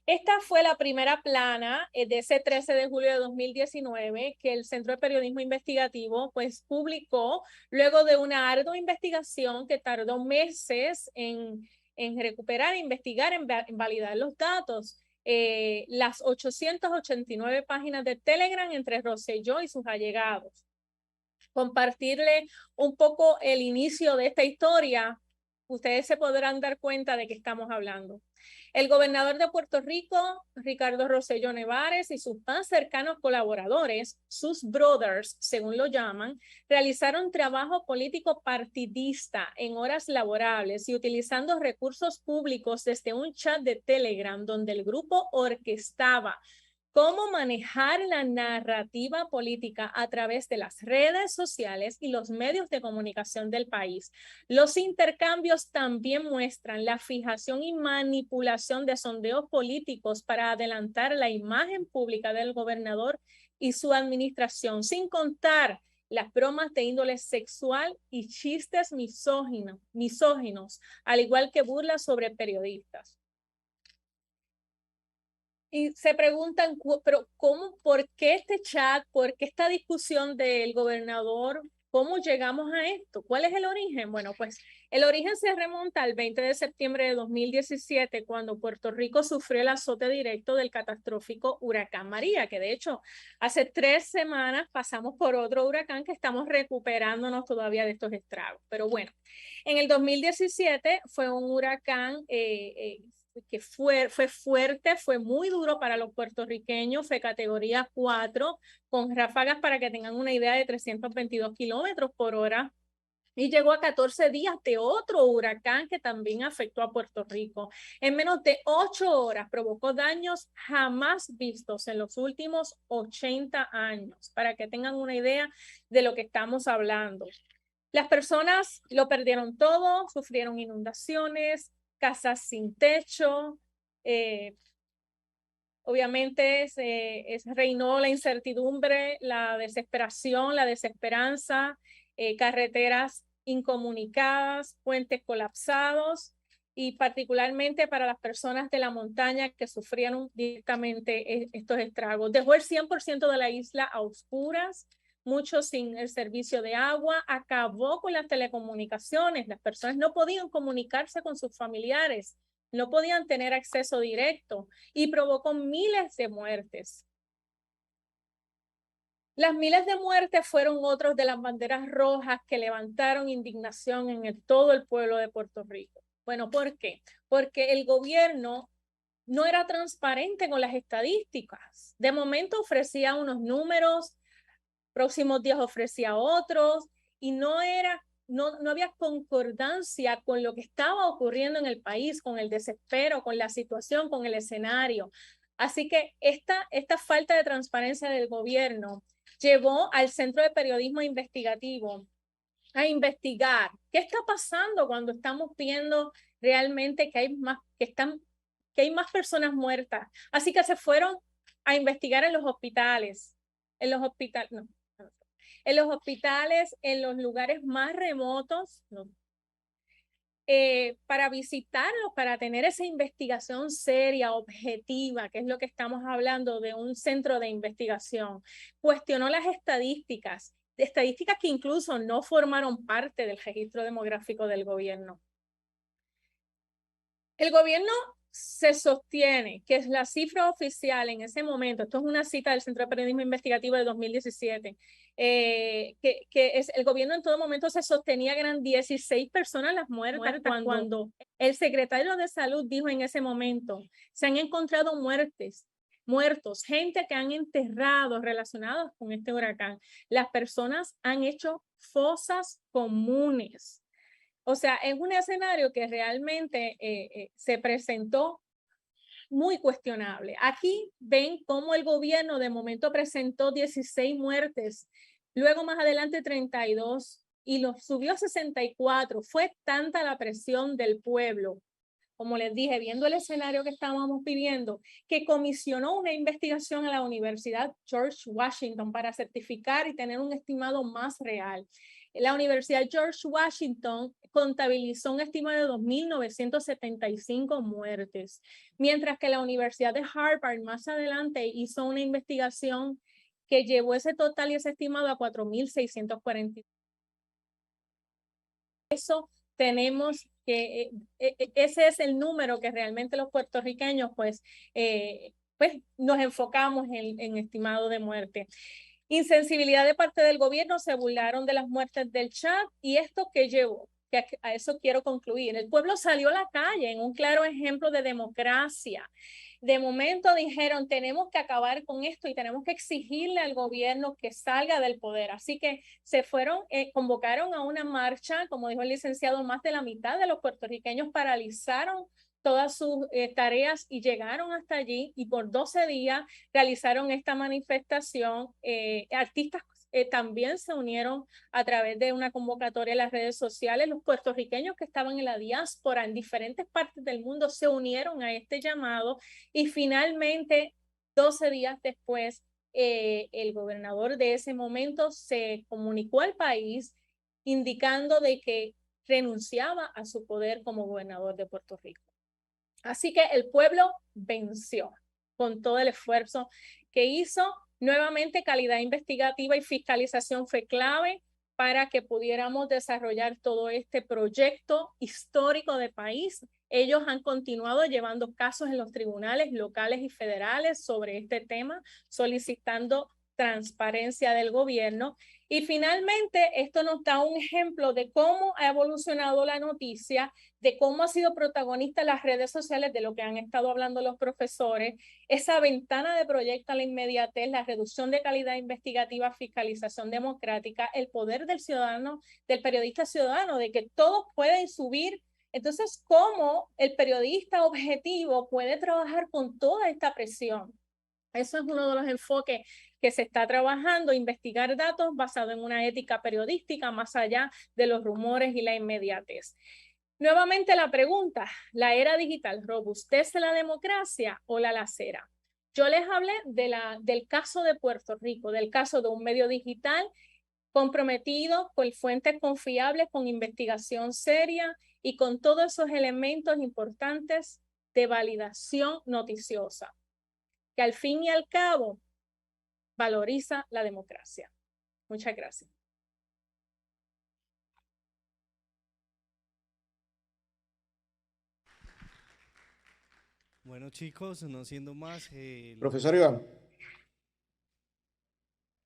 Speaker 5: Esta fue la primera plana de ese 13 de julio de 2019 que el Centro de Periodismo Investigativo pues publicó luego de una ardua investigación que tardó meses en recuperar, investigar, en validar los datos. Las 889 páginas de Telegram entre Rosselló y sus allegados. Compartirle un poco el inicio de esta historia, ustedes se podrán dar cuenta de qué estamos hablando. El gobernador de Puerto Rico, Ricardo Rosselló Nevares, y sus más cercanos colaboradores, sus brothers, según lo llaman, realizaron trabajo político partidista en horas laborables y utilizando recursos públicos desde un chat de Telegram donde el grupo orquestaba cómo manejar la narrativa política a través de las redes sociales y los medios de comunicación del país. Los intercambios también muestran la fijación y manipulación de sondeos políticos para adelantar la imagen pública del gobernador y su administración, sin contar las bromas de índole sexual y chistes misóginos, al igual que burlas sobre periodistas. Y se preguntan, pero ¿cómo, por qué este chat, por qué esta discusión del gobernador? ¿Cómo llegamos a esto? ¿Cuál es el origen? Bueno, pues el origen se remonta al 20 de septiembre de 2017, cuando Puerto Rico sufrió el azote directo del catastrófico huracán María, que de hecho hace 3 semanas pasamos por otro huracán que estamos recuperándonos todavía de estos estragos. Pero bueno, en el 2017 fue un huracán que fue fuerte, fue muy duro para los puertorriqueños, fue categoría 4, con ráfagas, para que tengan una idea, de 322 kilómetros por hora. Y llegó a 14 días de otro huracán que también afectó a Puerto Rico. En menos de 8 horas provocó daños jamás vistos en los últimos 80 años, para que tengan una idea de lo que estamos hablando. Las personas lo perdieron todo, sufrieron inundaciones, casas sin techo, obviamente reinó la incertidumbre, la desesperación, la desesperanza, carreteras incomunicadas, puentes colapsados, y particularmente para las personas de la montaña que sufrieron directamente estos estragos. Dejó el 100% de la isla a oscuras, muchos sin el servicio de agua, acabó con las telecomunicaciones, las personas no podían comunicarse con sus familiares, no podían tener acceso directo y provocó miles de muertes. Las miles de muertes fueron otros de las banderas rojas que levantaron indignación en todo el pueblo de Puerto Rico. Bueno, ¿por qué? Porque el gobierno no era transparente con las estadísticas. De momento ofrecía unos números, próximos días ofrecía otros, y no había concordancia con lo que estaba ocurriendo en el país, con el desespero, con la situación, con el escenario. Así que esta falta de transparencia del gobierno llevó al Centro de Periodismo Investigativo a investigar qué está pasando cuando estamos viendo realmente que hay más personas muertas. Así que se fueron a investigar en los hospitales, en los hospitales, en los lugares más remotos, ¿no? Para visitarlos, para tener esa investigación seria, objetiva, que es lo que estamos hablando de un centro de investigación. Cuestionó las estadísticas que incluso no formaron parte del registro demográfico del gobierno. El gobierno se sostiene que es la cifra oficial en ese momento, esto es una cita del Centro de Periodismo Investigativo de 2017, el gobierno en todo momento se sostenía que eran 16 personas las muertas cuando el secretario de Salud dijo en ese momento, se han encontrado muertos, gente que han enterrado relacionados con este huracán. Las personas han hecho fosas comunes. O sea, es un escenario que realmente se presentó muy cuestionable. Aquí ven cómo el gobierno de momento presentó 16 muertes, luego más adelante 32 y los subió a 64. Fue tanta la presión del pueblo, como les dije, viendo el escenario que estábamos viviendo, que comisionó una investigación a la Universidad George Washington para certificar y tener un estimado más real. La Universidad George Washington contabilizó un estimado de 2.975 muertes, mientras que la Universidad de Harvard más adelante hizo una investigación que llevó ese total y ese estimado a 4.640. Eso tenemos que, ese es el número que realmente los puertorriqueños pues nos enfocamos en estimado de muerte. Insensibilidad de parte del gobierno, se burlaron de las muertes del chat y esto que llevó, que a eso quiero concluir. El pueblo salió a la calle en un claro ejemplo de democracia. De momento dijeron, tenemos que acabar con esto y tenemos que exigirle al gobierno que salga del poder. Así que se fueron, convocaron a una marcha, como dijo el licenciado, más de la mitad de los puertorriqueños paralizaron todas sus tareas y llegaron hasta allí y por 12 días realizaron esta manifestación. Artistas también se unieron a través de una convocatoria en las redes sociales. Los puertorriqueños que estaban en la diáspora en diferentes partes del mundo se unieron a este llamado y finalmente 12 días después el gobernador de ese momento se comunicó al país indicando de que renunciaba a su poder como gobernador de Puerto Rico. Así que el pueblo venció con todo el esfuerzo que hizo. Nuevamente, calidad investigativa y fiscalización fue clave para que pudiéramos desarrollar todo este proyecto histórico de país. Ellos han continuado llevando casos en los tribunales locales y federales sobre este tema, solicitando transparencia del gobierno. Y finalmente, esto nos da un ejemplo de cómo ha evolucionado la noticia, de cómo ha sido protagonista las redes sociales, de lo que han estado hablando los profesores, esa ventana de proyecto a la inmediatez, la reducción de calidad investigativa, fiscalización democrática, el poder del ciudadano, del periodista ciudadano, de que todos pueden subir. Entonces, ¿cómo el periodista objetivo puede trabajar con toda esta presión? Eso es uno de los enfoques que se está trabajando, investigar datos basados en una ética periodística más allá de los rumores y la inmediatez. Nuevamente la pregunta, ¿la era digital robustece la democracia o la lacera? Yo les hablé del caso de Puerto Rico, del caso de un medio digital comprometido con fuentes confiables, con investigación seria y con todos esos elementos importantes de validación noticiosa, que al fin y al cabo valoriza la democracia. Muchas gracias.
Speaker 2: Bueno, chicos, no siendo más,
Speaker 3: Profesor Iván.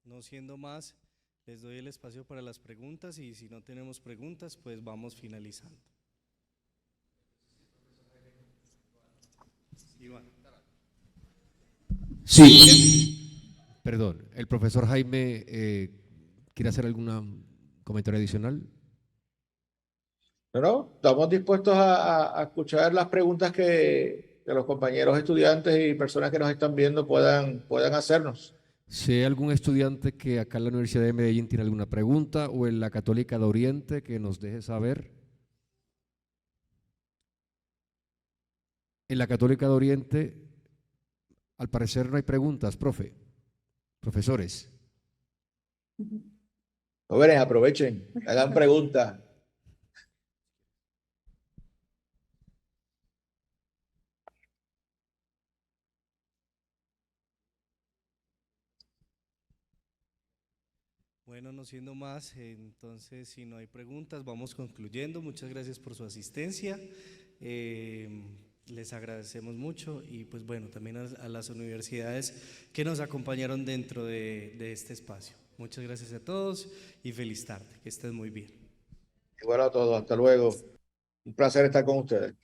Speaker 2: no siendo más, les doy el espacio para las preguntas y si no tenemos preguntas, pues vamos finalizando. Iván.
Speaker 1: Sí, perdón, el profesor Jaime quiere hacer algún comentario adicional.
Speaker 3: No, estamos dispuestos a escuchar las preguntas que los compañeros estudiantes y personas que nos están viendo puedan hacernos.
Speaker 1: Si hay algún estudiante que acá en la Universidad de Medellín tiene alguna pregunta o en la Católica de Oriente, que nos deje saber. En la Católica de Oriente, al parecer no hay preguntas, profesores.
Speaker 3: Jóvenes, aprovechen, hagan preguntas.
Speaker 2: Bueno, no siendo más, entonces si no hay preguntas, vamos concluyendo. Muchas gracias por su asistencia. Les agradecemos mucho y pues bueno, también a las universidades que nos acompañaron dentro de este espacio. Muchas gracias a todos y feliz tarde. Que estén muy bien.
Speaker 3: Igual a todos, hasta luego. Un placer estar con ustedes.